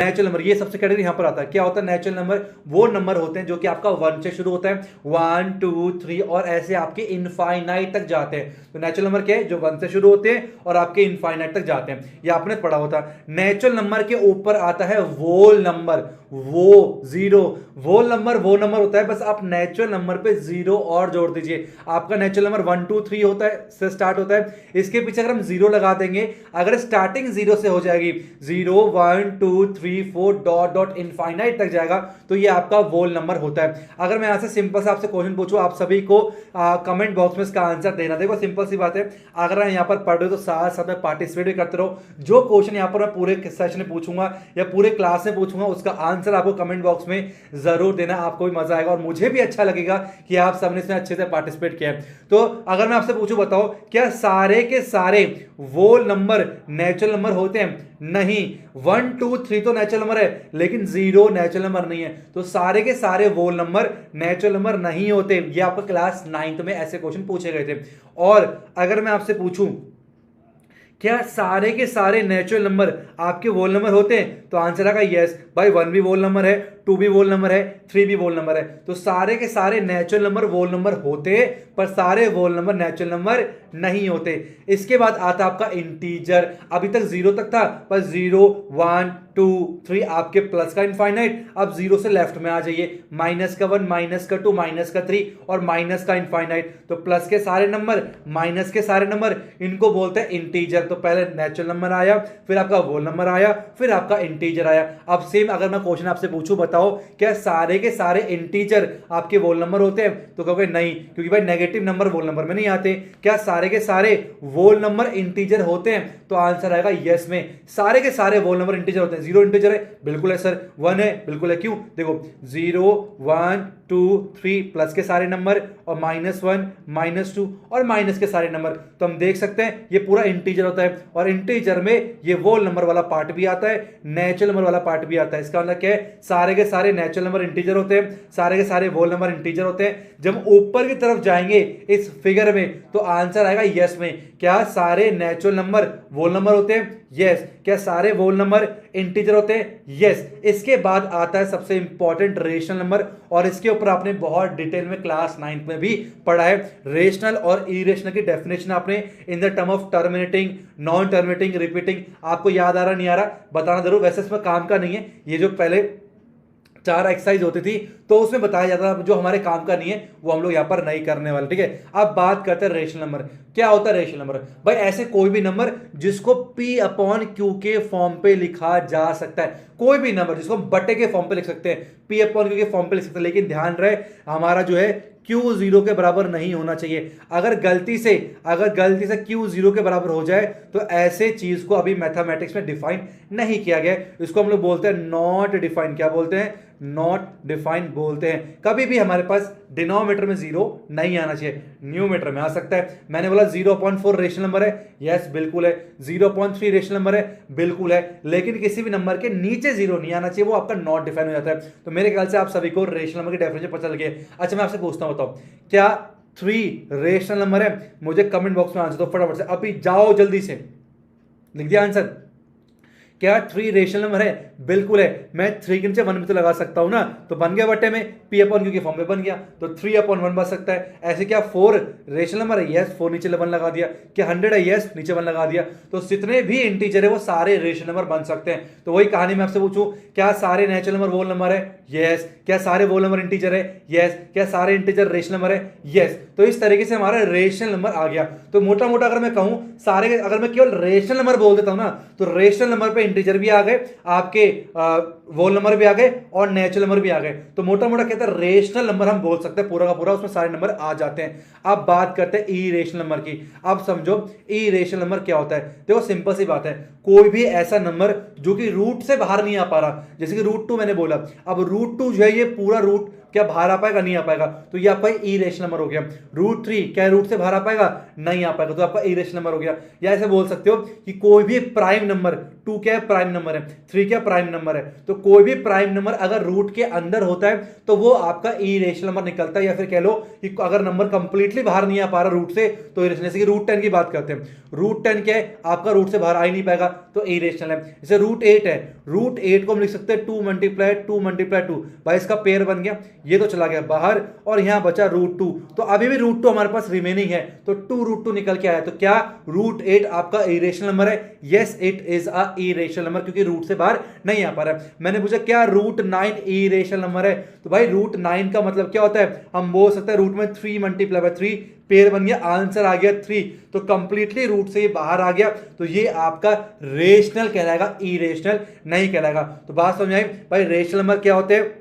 Natural number, ये सबसे category यहां पर आता है। क्या होता है नेचुरल नंबर? वो नंबर होते हैं जो कि आपका 1 से शुरू होता है, 1 2 3 और ऐसे आपके इनफाइनाइट तक जाते हैं। तो नेचुरल नंबर क्या है? जो 1 से शुरू होते हैं और आपके इनफाइनाइट तक जाते हैं। ये आपने पढ़ा होता। नेचुरल नंबर के ऊपर आता है वोल नंबर, वो जीरो। वोल नंबर वो नंबर होता है, बस आप नेचुरल नंबर पे जीरो और जोड़ दीजिए। आपका नेचुरल नंबर 1 2 3 होता है से स्टार्ट होता है, इसके पीछे अगर हम जीरो लगा देंगे, अगर स्टार्टिंग जीरो से हो जाएगी, 0 1 2 3 4 डॉट डॉट इनफाइनाइट तक जाएगा, तो ये आपका वोल नंबर होता है। अगर मैं यहां से सिंपल से आपसे क्वेश्चन पूछूं, आप सभी को कमेंट बॉक्स में इसका आंसर देना। देखो सिंपल सी बात है, अगर आप यहां पर पढ़ रहे हो तो साथ साथ में पार्टिसिपेट भी करते रहो। जो क्वेश्चन यहां पर मैं पूरे सेशन में पूछूंगा या पूरे क्लास में पूछूंगा, उसका आंसर आपको कमेंट बॉक्स में जरूर देना। आपको भी मजा आएगा और मुझे भी अच्छा लगेगा कि आप सबने इसमें अच्छे से पार्टिसिपेट किया है। तो अगर मैं आपसे पूछूं, बताओ क्या सारे के सारे वोल नंबर नेचुरल नंबर होते हैं? नहीं। 1 2 3 तो नेचुरल नंबर है, लेकिन 0 नेचुरल नंबर नहीं है। तो सारे के सारे वोल नंबर नेचुरल नंबर नहीं होते। ये आपको क्लास 9th में ऐसे क्वेश्चन पूछे गए थे। और अगर मैं आपसे पूछूं क्या सारे के सारे नेचुरल नंबर आपके वोल नंबर होते हैं, तो आंसर आएगा यस भाई। 1 भी वोल नंबर है, 2 भी वोल नंबर है, 3 भी वोल नंबर है। तो सारे के सारे नेचुरल नंबर वोल नंबर होते, पर सारे वोल नंबर नेचुरल नंबर नहीं होते। इसके बाद आता आपका इंटीजर। अभी तक 0 तक था, पर 0 1 2 3 आपके प्लस का इनफाइनाइट। अब 0 से लेफ्ट में आ जाइए, माइनस का 1 माइनस का 2 माइनस का 3 और माइनस का इनफाइनाइट। तो प्लस के सारे नंबर माइनस के सारे नंबर, इनको बोलते हैं इंटीजर। तो पहले नेचुरल नंबर आया, फिर आपका वोल नंबर आया, फिर आपका इंटीजर आया। अब सेम अगर मैं क्वेश्चन आपसे पूछूं, बताओ क्या सारे के सारे इंटीजर आपके वोल नंबर होते हैं? तो कहोगे नहीं, क्योंकि भाई नेगेटिव नंबर वोल नंबर में नहीं आते। क्या सारे के सारे वोल नंबर इंटीजर होते हैं? तो आंसर आएगा यस में। सारे के सारे वोल नंबर इंटीजर होते हैं। 0 इंटीजर है, बिल्कुल है सर। 1 है, बिल्कुल है। क्यों? देखो 0 1 2 3 प्लस के सारे नंबर और -1 -2 और माइनस के सारे नंबर। तो हम देख सकते हैं ये पूरा इंटीजर होता है, और इंटीजर में ये वोल नंबर वाला पार्ट भी आता है, नेचुरल नंबर वाला पार्ट भी आता है। इसका मतलब क्या है? सारे के सारे नेचुरल नंबर इंटीजर होते हैं, सारे के सारे वोल नंबर इंटीजर होते हैं। जब ऊपर की तरफ जाएंगे इस फिगर में, तो आंसर आएगा यस में। क्या सारे नेचुरल नंबर वोल नंबर होते हैं? यस। क्या सारे वोल नंबर इंटीजर होते हैं? यस। इसके बाद आता है सबसे इंपॉर्टेंट रेशनल नंबर, और इसके ऊपर आपने बहुत डिटेल में क्लास 9th में भी पढ़ा है। रेशनल और इरेशनल की डेफिनेशन आपने in the term of terminating, non terminating, repeating. आपको याद आ रहा नहीं आ रहा बताना जरूर, वैसे इसमें काम का नहीं है। ये जो पहले 4 एक्सरसाइज होती थी तो उसमें बताया जाता था, जो हमारे काम का नहीं है वो हम लोग यहां पर नहीं करने वाले। ठीक है, अब बात करते हैं रेशनल नंबर। क्या होता है रेशनल नंबर? भाई ऐसे कोई भी नंबर जिसको P/Q के फॉर्म पे लिखा जा सकता है। कोई भी नंबर जिसको हम बटे के फॉर्म पे लिख सकते हैं, P/Q के फॉर्म पे लिख सकते हैं। लेकिन ध्यान रहे हमारा जो है Q 0 के बराबर नहीं होना चाहिए। अगर गलती से Q 0 के बराबर हो जाए तो ऐसे चीज को अभी मैथमेटिक्स में डिफाइन नहीं किया गया। इसको हम लोग बोलते हैं नॉट डिफाइन। क्या बोलते हैं? नॉट डिफाइन बोलते हैं। कभी भी हमारे पास डिनोमिनेटर में 0 नहीं आना चाहिए, न्यूमरेटर में आ सकता है। मैंने बोला 0.4 रेशनल नंबर है, यस बिल्कुल है। 0.3 रेशनल नंबर है, बिल्कुल है। लेकिन किसी भी नंबर के नीचे 0 नहीं आना चाहिए, वो आपका नॉट डिफाइन हो जाता है। तो मेरे ख्याल से आप सभी को रेशनल नंबर की डेफिनेशन पता चल गई है। अच्छा मैं आपसे पूछता हूं, बताओ क्या 3 रेशनल नंबर है? मुझे कमेंट बॉक्स में आंसर दो फटाफट से, अभी जाओ जल्दी से, लिख दिया आंसर। क्या 3 रेशनल नंबर है? बिल्कुल है। मैं 3 के नीचे 1 भी तो लगा सकता हूं ना, तो बन गया बटे में P/Q के फॉर्म में बन गया, तो 3/1 बन सकता है। ऐसे क्या 4 रेशनल नंबर है? यस, 4 नीचे 1 लगा दिया। क्या 100 है? यस, नीचे 1 लगा दिया। तो जितने भी इंटीजर है वो सारे रेशनल नंबर बन सकते हैं। तो वही कहानी मैं आपसे पूछूं, क्या सारे नेचुरल नंबर वोल नंबर है? यस। क्या सारे वोल नंबर इंटीजर है? यस। क्या सारे इंटीजर रेशनल नंबर है? यस। तो इस तरीके से हमारा रेशनल नंबर आ गया। तो मोटा मोटा अगर मैं कहूं सारे, अगर मैं केवल रेशनल नंबर बोल देता हूं ना, तो रेशनल नंबर पे इंटीजर भी आ गए, आपके वोल नंबर भी आ गए और नेचुरल नंबर भी आ गए। तो मोटा मोटा कहते हैं रेशनल नंबर हम बोल सकते हैं, पूरा का पूरा उसमें सारे नंबर आ जाते हैं। अब बात करते हैं इरेशनल नंबर की। अब समझो इरेशनल नंबर क्या होता है। देखो सिंपल सी बात है, कोई भी ऐसा नंबर जो कि रूट से बाहर नहीं आ पा रहा, जैसे कि √2 मैंने बोला। अब √2 जो है ये पूरा रूट क्या बाहर आ पाएगा? नहीं आ पाएगा, तो ये आपका इरेशनल नंबर हो गया। √3 क्या रूट से बाहर आ पाएगा? नहीं आ पाएगा, तो आपका इरेशनल नंबर हो गया। या ऐसे बोल सकते हो कि कोई भी प्राइम नंबर, 2 क्या है? प्राइम नंबर है। 3 क्या? प्राइम नंबर है। तो कोई भी प्राइम नंबर अगर रूट के अंदर होता है तो वो आपका इरेशनल नंबर निकलता है। या फिर कह लो कि अगर नंबर कंप्लीटली बाहर नहीं आ पा रहा रूट से, तो इरेशनल। जैसे कि √10 की बात करते हैं, √10 क्या है? आपका रूट से बाहर आ ही नहीं पाएगा, तो इरेशनल है। जैसे √8 है, √8 को हम लिख सकते हैं 2 मल्टीप्लाई 2 भाई इसका पेयर बन गया, ये तो चला गया बाहर और यहां बचा √2। तो अभी भी √2 हमारे पास रिमेनिंग है, तो 2 √2 निकल के आया। तो क्या √8 आपका इरेशनल नंबर है? Yes it is a irrational number, क्योंकि रूट से बाहर नहीं आ पा रहा है। मैंने पूछा क्या √9 इरेशनल नंबर है? तो भाई √9 का मतलब क्या होता है? हम बोल सकते हैं रूट में 3 मल्टीप्लाई बाय 3, पेयर बन गया, आंसर आ गया 3। तो कंप्लीटली रूट से ये बाहर आ गया, तो ये आपका रेशनल कहलाएगा, इरेशनल नहीं कहलाएगा। तो बात समझ आई भाई? रेशनल नंबर क्या होते हैं?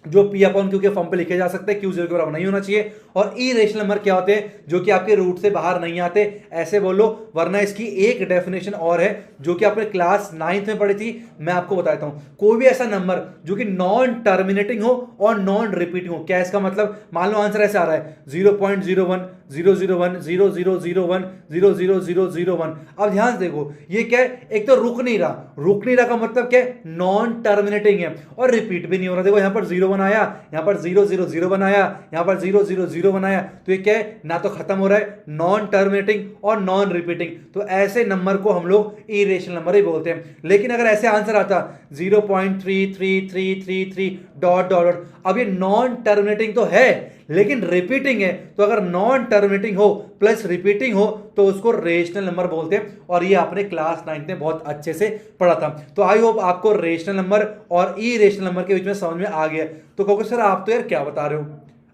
जो P अपॉन Q के फॉर्म पे लिखे जा सकते हैं, Q 0 के बराबर नहीं होना चाहिए। और इरेशनल नंबर क्या होते हैं? जो कि आपके रूट से बाहर नहीं आते, ऐसे बोलो। वरना इसकी एक डेफिनेशन और है जो कि आपने क्लास 9th में पढ़ी थी, मैं आपको बताता हूं। कोई भी ऐसा नंबर जो कि नॉन टर्मिनेटिंग हो और नॉन रिपीटिंग हो। क्या इसका मतलब? मान लो आंसर ऐसे आ रहा है 0.01 001 0001 00001। अब ध्यान से देखो, ये क्या है? एक तो रुक नहीं रहा, रुक नहीं रहा का मतलब क्या है? नॉन टर्मिनेटिंग है और रिपीट भी नहीं हो रहा। देखो यहां पर 01 आया, यहां पर 0001 आया, यहां पर 00001 आया, तो ये क्या है? ना तो खत्म हो रहा है, नॉन टर्मिनेटिंग और नॉन रिपीटिंग। तो ऐसे नंबर को हम लोग इरेशनल नंबर ही बोलते हैं। लेकिन अगर ऐसे आंसर आता 0.33333 डॉट डॉट, अब ये नॉन टर्मिनेटिंग तो है लेकिन रिपीटिंग है, तो अगर नॉन टर्मिनेटिंग हो प्लस रिपीटिंग हो तो उसको रेशनल नंबर बोलते हैं। और ये आपने क्लास 9th में बहुत अच्छे से पढ़ा था। तो आई होप आपको रेशनल नंबर और इरेशनल नंबर के बीच में समझ में आ गया। तो कहोगे सर आप तो यार क्या बता रहे हो,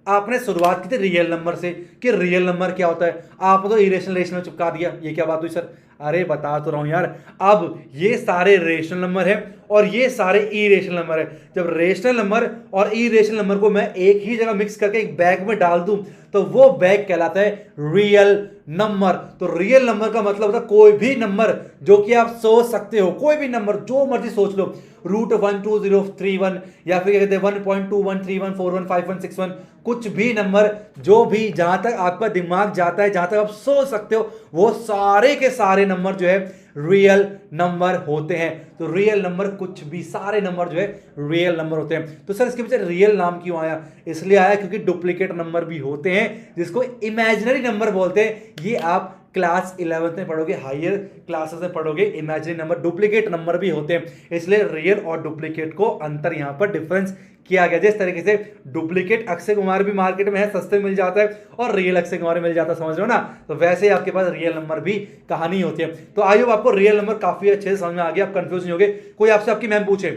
आपने शुरुआत की थी रियल नंबर से कि रियल नंबर क्या होता है, आपने तो इरेशनल रेशनल चिपका दिया, ये क्या बात हुई सर? अरे बता तो रहा हूं यार, अब ये सारे रेशनल नंबर है और ये सारे इरेशनल नंबर है। जब रेशनल नंबर और इरेशनल नंबर को मैं एक ही जगह मिक्स करके एक बैग में डाल दूं तो वो बैग कहलाता है रियल नंबर। तो रियल नंबर का मतलब होता है कोई भी नंबर जो कि आप सोच सकते हो, कोई भी नंबर जो मर्जी सोच लो, √12031 या फिर कहते हैं 1.2131415161, कुछ भी नंबर, जो भी जहां तक आपका दिमाग जाता है, जहां तक आप सोच सकते हो, वो सारे के सारे नंबर जो है रियल नंबर होते हैं। तो रियल नंबर कुछ भी, सारे नंबर जो है रियल नंबर होते हैं। तो सर इसके पीछे रियल नाम क्यों आया? इसलिए आया क्योंकि डुप्लीकेट नंबर भी होते हैं जिसको इमेजिनरी नंबर बोलते हैं। ये आप क्लास 11th में पढ़ोगे, हायर क्लासेस में पढ़ोगे, इमेजिनरी नंबर डुप्लीकेट नंबर भी होते हैं। इसलिए रियल और डुप्लीकेट को अंतर यहां पर डिफरेंस किया गया। जिस तरीके से डुप्लीकेट अक्षय कुमार भी मार्केट में है, सस्ते मिल जाता है, और रियल अक्षय कुमार मिल जाता है, समझ रहे हो ना? तो वैसे ही आपके पास रियल नंबर भी कहानी होती है। तो आई होप आपको रियल नंबर काफी अच्छे से समझ में आ गया, आप कंफ्यूज नहीं होगे। कोई आपसे आपकी मैम पूछे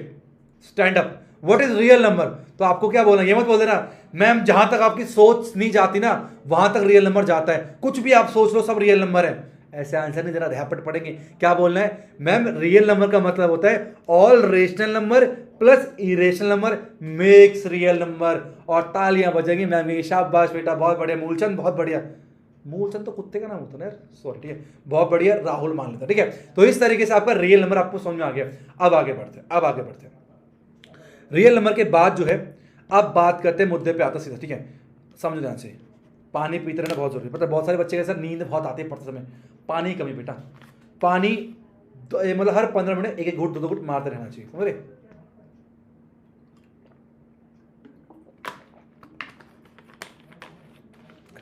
stand up what is real number, तो आपको क्या बोलना? ये मत बोल देना मैम जहां तक आपकी सोच नहीं जाती ना वहां तक रियल नंबर जाता है, कुछ भी आप सोच लो सब रियल नंबर है। ऐसे आंसर नहीं देना, रैपिड पढ़ेंगे। क्या बोलना है? मैम रियल नंबर का मतलब होता है all rational number plus irrational number makes real number. और तालियां बजेंगी मैम की, शाबाश बेटा, बहुत बढ़िया। मूलचंद बहुत बढ़िया, मूलचंद तो कुत्ते का नाम होता है यार, सॉरी, ठीक है, बहुत बढ़िया। राहुल मान लेता, ठीक है। तो इस तरीके से आपका रियल नंबर आपको समझ में आ गया। अब आगे बढ़ते हैं। रियल नंबर के बाद जो है अब बात करते हैं, मुद्दे पे आता सीधा, ठीक है। समझो ध्यान से, पानी पीते रहना बहुत जरूरी है। पता है बहुत सारे बच्चे के साथ नींद बहुत आती है पढ़ते समय, पानी कमी बेटा, पानी तो मतलब हर 15 मिनट एक एक घूंट 2-2 घूंट मारते रहना चाहिए, समझ रहे?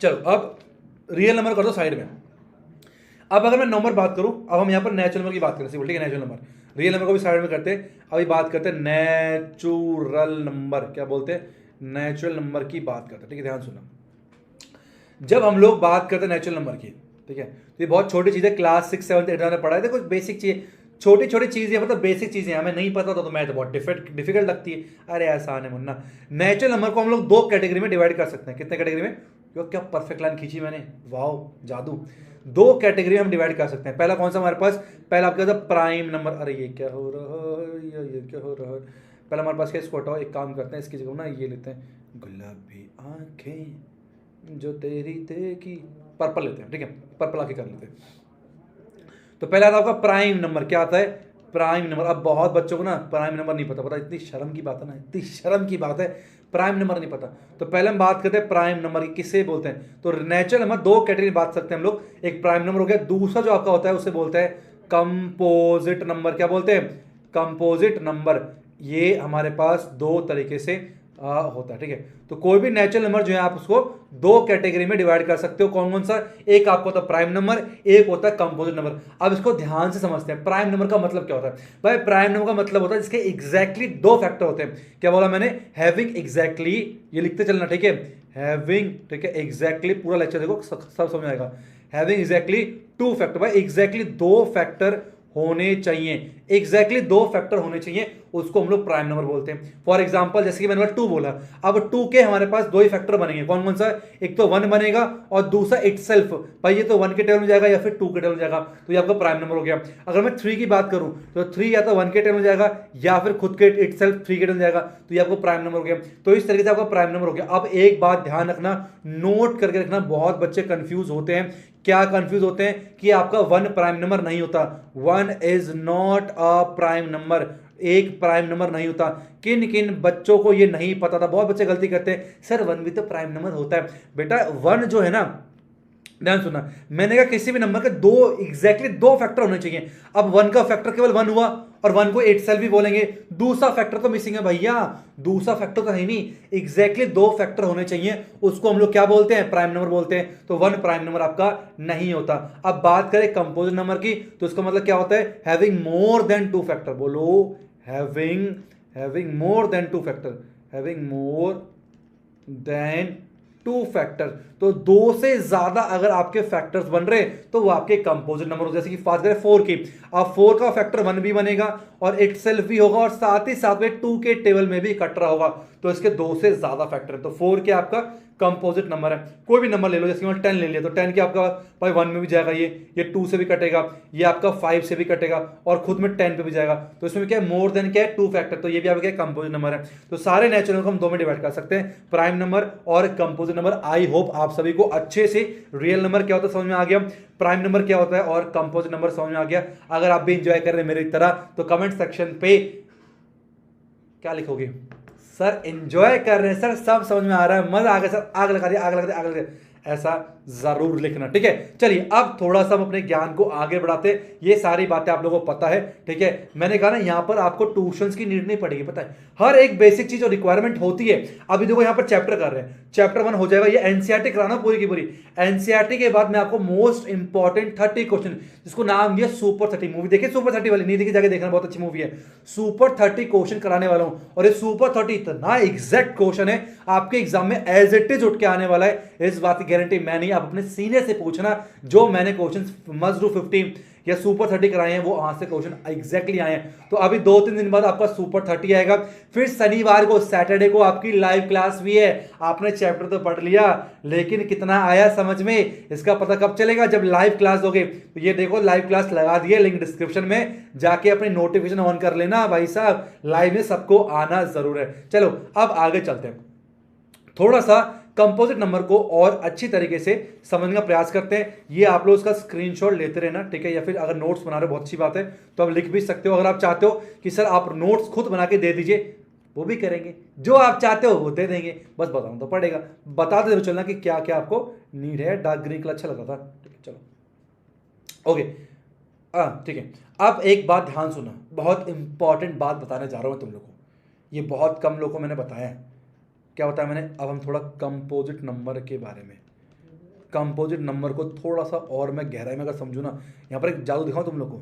चलो अब रियल नंबर कर दो साइड में। अब अगर मैं नंबर बात करूं, अब हम यहां पर नेचुरल नंबर की बात करें, ठीक है, नेचुरल नंबर। रियल नंबर को भी साइड में करते हैं, अभी बात करते हैं नेचुरल नंबर। क्या बोलते हैं? नेचुरल नंबर की बात करते हैं, ठीक है, ध्यान सुनना। जब हम लोग बात करते हैं नेचुरल नंबर की, ठीक है, तो ये बहुत छोटी चीज है, क्लास 6, 7, 8 में पढ़ा है। देखो बेसिक चीज, छोटी छोटी चीजें, मतलब बेसिक चीजें हमें नहीं पता तो मैथ बहुत डिफिकल्ट लगती है। अरे आसान है मुन्ना। नेचुरल नंबर को हम लोग 2 कैटेगरी में डिवाइड कर सकते हैं। कितने कैटेगरी में? क्या परफेक्ट लाइन खींची मैंने, वाओ जादू। 2 कैटेगरी में हम डिवाइड कर सकते हैं। पहला कौन सा हमारे पास? पहला आपका प्राइम नंबर। अरे ये क्या हो रहा है, ये क्या हो रहा है? पहला हमारे पास क्या, इसको हटाओ, एक काम करते हैं, इसकी जगह ना ये लेते हैं, गुलाबी आंखें जो तेरी देखी, पर्पल लेते हैं, ठीक है, पर्पल आके कर लेते हैं। तो पहला आता है आपका प्राइम नंबर। क्या आता है? Prime number. अब बहुत बच्चों को ना प्राइम नंबर नहीं पता, इतनी शर्म की बात है ना, इतनी शर्म की बात है, प्राइम नंबर नहीं पता। तो पहले हम बात करते हैं प्राइम नंबर की, किससे बोलते हैं? तो नेचुरल नंबर 2 कैटेगरी बात सकते हैं हम लोग, एक प्राइम नंबर हो गया, दूसरा जो आपका होता है उसे बोलते हैं कंपोजिट नंबर। क्या बोलते हैं? Composite number. ये हमारे पास 2 तरीके से होता है, ठीक है। तो कोई भी नेचुरल नंबर जो है आप उसको दो कैटेगरी में डिवाइड कर सकते हो। कौन कौन सा? एक आपको होता है प्राइम नंबर, एक होता है कंपोजिट नंबर। अब इसको ध्यान से समझते हैं। प्राइम नंबर का मतलब क्या होता है भाई? प्राइम नंबर का मतलब होता है जिसके एग्जैक्टली दो फैक्टर होते हैं। क्या बोला मैंने? हैविंग एग्जैक्टली, ये लिखते चलना, ठीक है, हैविंग, ठीक है, एग्जैक्टली, पूरा लेक्चर देखो सब समझ आएगा। हैविंग एग्जैक्टली टू फैक्टर, भाई एग्जैक्टली दो फैक्टर होने चाहिए, एग्जैक्टली दो फैक्टर होने चाहिए, उसको हम लोग प्राइम नंबर बोलते हैं। फॉर एग्जांपल जैसे कि मैंने टू बोला, अब टू के हमारे पास दो ही फैक्टर बनेंगे। कौन कौन सा? एक तो वन बनेगा और दूसरा इटसेल्फ, भाई ये तो वन के टेबल में जाएगा या फिर टू के टेबल में जाएगा, तो ये आपका प्राइम नंबर हो गया। अगर मैं थ्री की बात करूं तो थ्री या तो वन के टेबल में जाएगा या फिर खुद के इटसेल्फ थ्री के टेबल में जाएगा, तो ये आपको प्राइम नंबर हो गया। तो इस तरीके से आपका प्राइम नंबर हो गया। अब एक बात ध्यान रखना, नोट करके रखना, बहुत बच्चे कंफ्यूज होते हैं। क्या कंफ्यूज होते हैं? कि आपका वन प्राइम नंबर नहीं होता। One is not a prime number, एक प्राइम नंबर नहीं होता। किन किन बच्चों को ये नहीं पता था, बहुत बच्चे गलती करते हैं, सर वन भी तो प्राइम नंबर होता है। बेटा वन जो है ना, ध्यान सुनना, मैंने कहा किसी भी नंबर के दो एग्जैक्टली दो फैक्टर होने चाहिए। अब वन का फैक्टर केवल वन हुआ और वन को इटसेल्फ भी बोलेंगे, दूसरा फैक्टर तो मिसिंग है भैया, दूसरा फैक्टर तो है नहीं, एग्जैक्टली दो फैक्टर होने चाहिए, उसको हम लोग क्या बोलते हैं? प्राइम नंबर बोलते हैं। तो वन प्राइम नंबर आपका नहीं होता। अब बात करें कंपोजिट नंबर की, तो इसका मतलब क्या होता है? Having more than two factor. बोलो, having more than two factor, having more than two factor. तो दो से ज्यादा अगर आपके फैक्टर्स बन रहे तो वो आपके कंपोजिट नंबर हो। जैसे कि बात करें फोर की, अब फोर का फैक्टर वन भी बनेगा और इटसेल्फ भी होगा और साथ ही साथ में टू के टेबल में भी कट रहा होगा, तो इसके दो से ज्यादा फैक्टर है। तो फोर के आपका कंपोजिट नंबर है। कोई भी नंबर ले लो, जैसे 10 ले लिया तो 10 के आपका भाई वन में भी जाएगा, ये टू से भी कटेगा, ये आपका 5 से भी कटेगा और खुद में 10 पे भी जाएगा। तो इसमें क्या है? मोर देन क्या है? To factor. तो ये भी आपका कंपोजिट नंबर है। तो सारे नेचुरल को हम दो में डिवाइड कर सकते हैं, प्राइम नंबर और कंपोजिट नंबर। आई होप आप सभी को अच्छे से रियल नंबर क्या होता है समझ में आ गया, प्राइम नंबर क्या होता है और कंपोजिट नंबर समझ में आ गया। अगर आप भी इंजॉय कर रहे हैं मेरी तरह तो कमेंट सेक्शन पे क्या लिखोगे? सर एंजॉय कर रहे हैं सर, सब समझ में आ रहा है, मजा आ गया सर, आग लगा दिया, आग लगा दिया, आग लगा दिया, ऐसा जरूर लिखना, ठीक है। चलिए अब थोड़ा सा हम अपने ज्ञान को आगे बढ़ाते हैं। ये सारी बातें आप लोगों को पता है, ठीक है। मैंने कहा ना यहां पर आपको ट्यूशंस की नीड नहीं पड़ेगी, पता है, हर एक बेसिक चीज और रिक्वायरमेंट होती है। अभी देखो यहां पर चैप्टर कर रहे हैं, चैप्टर 1 हो जाएगा, ये एनसीईआरटी कराना पूरी की पूरी। एनसीईआरटी के बाद मैं आपको मोस्ट इंपॉर्टेंट 30 क्वेश्चन, जिसको नाम दिया सुपर 30, मूवी देखिए सुपर 30 वाली, नहीं देखी जाके देखना, बहुत अच्छी मूवी है। सुपर 30 क्वेश्चन कराने वाला हूं और ये सुपर 30 इतना एग्जैक्ट क्वेश्चन है, आपके एग्जाम में एज इट इज उठ के आने वाला है, इस बात की गारंटी मैं नहीं, आप अपने सीनियर से पूछना। जो मैंने क्वेश्चन मस्ट डू 50 या सुपर 30 कराए हैं वो वहां से क्वेश्चन एग्जैक्टली आए हैं। तो अभी 2-3 दिन बाद आपका सुपर 30 आएगा, फिर शनिवार को सैटरडे को आपकी लाइव क्लास भी है। आपने चैप्टर तो पढ़ लिया लेकिन कितना आया समझ में, इसका पता कब चलेगा? जब लाइव क्लास होगे। तो ये देखो लाइव क्लास लगा दिए, लिंक डिस्क्रिप्शन में जाके अपनी नोटिफिकेशन ऑन कर लेना भाई साहब, लाइव में सबको आना जरूर है। चलो अब आगे चलते हैं, थोड़ा सा कंपोजिट नंबर को और अच्छी तरीके से समझने का प्रयास करते हैं। ये आप लोग उसका स्क्रीनशॉट लेते रहना, ठीक है, या फिर अगर नोट्स बना रहे हो बहुत अच्छी बात है, तो आप लिख भी सकते हो। अगर आप चाहते हो कि सर आप नोट्स खुद बना के दे दीजिए, वो भी करेंगे, जो आप चाहते हो वो दे देंगे, बस बताऊं तो पड़ेगा, बताते जरूर चलना कि क्या क्या आपको नीड है। डार्क ग्रीन कलर अच्छा लगा था, ठीक है, चलो ओके, ठीक है। अब एक बात ध्यान सुना, बहुत इंपॉर्टेंट बात बताने जा रहा हूं तुम लोगों को, ये बहुत कम लोगों को मैंने बताया है। क्या बताया मैंने? अब हम थोड़ा कंपोजिट नंबर के बारे में, कंपोजिट नंबर को थोड़ा सा और मैं गहराई में अगर समझू ना, यहाँ पर एक जादू दिखाऊं तुम लोग को,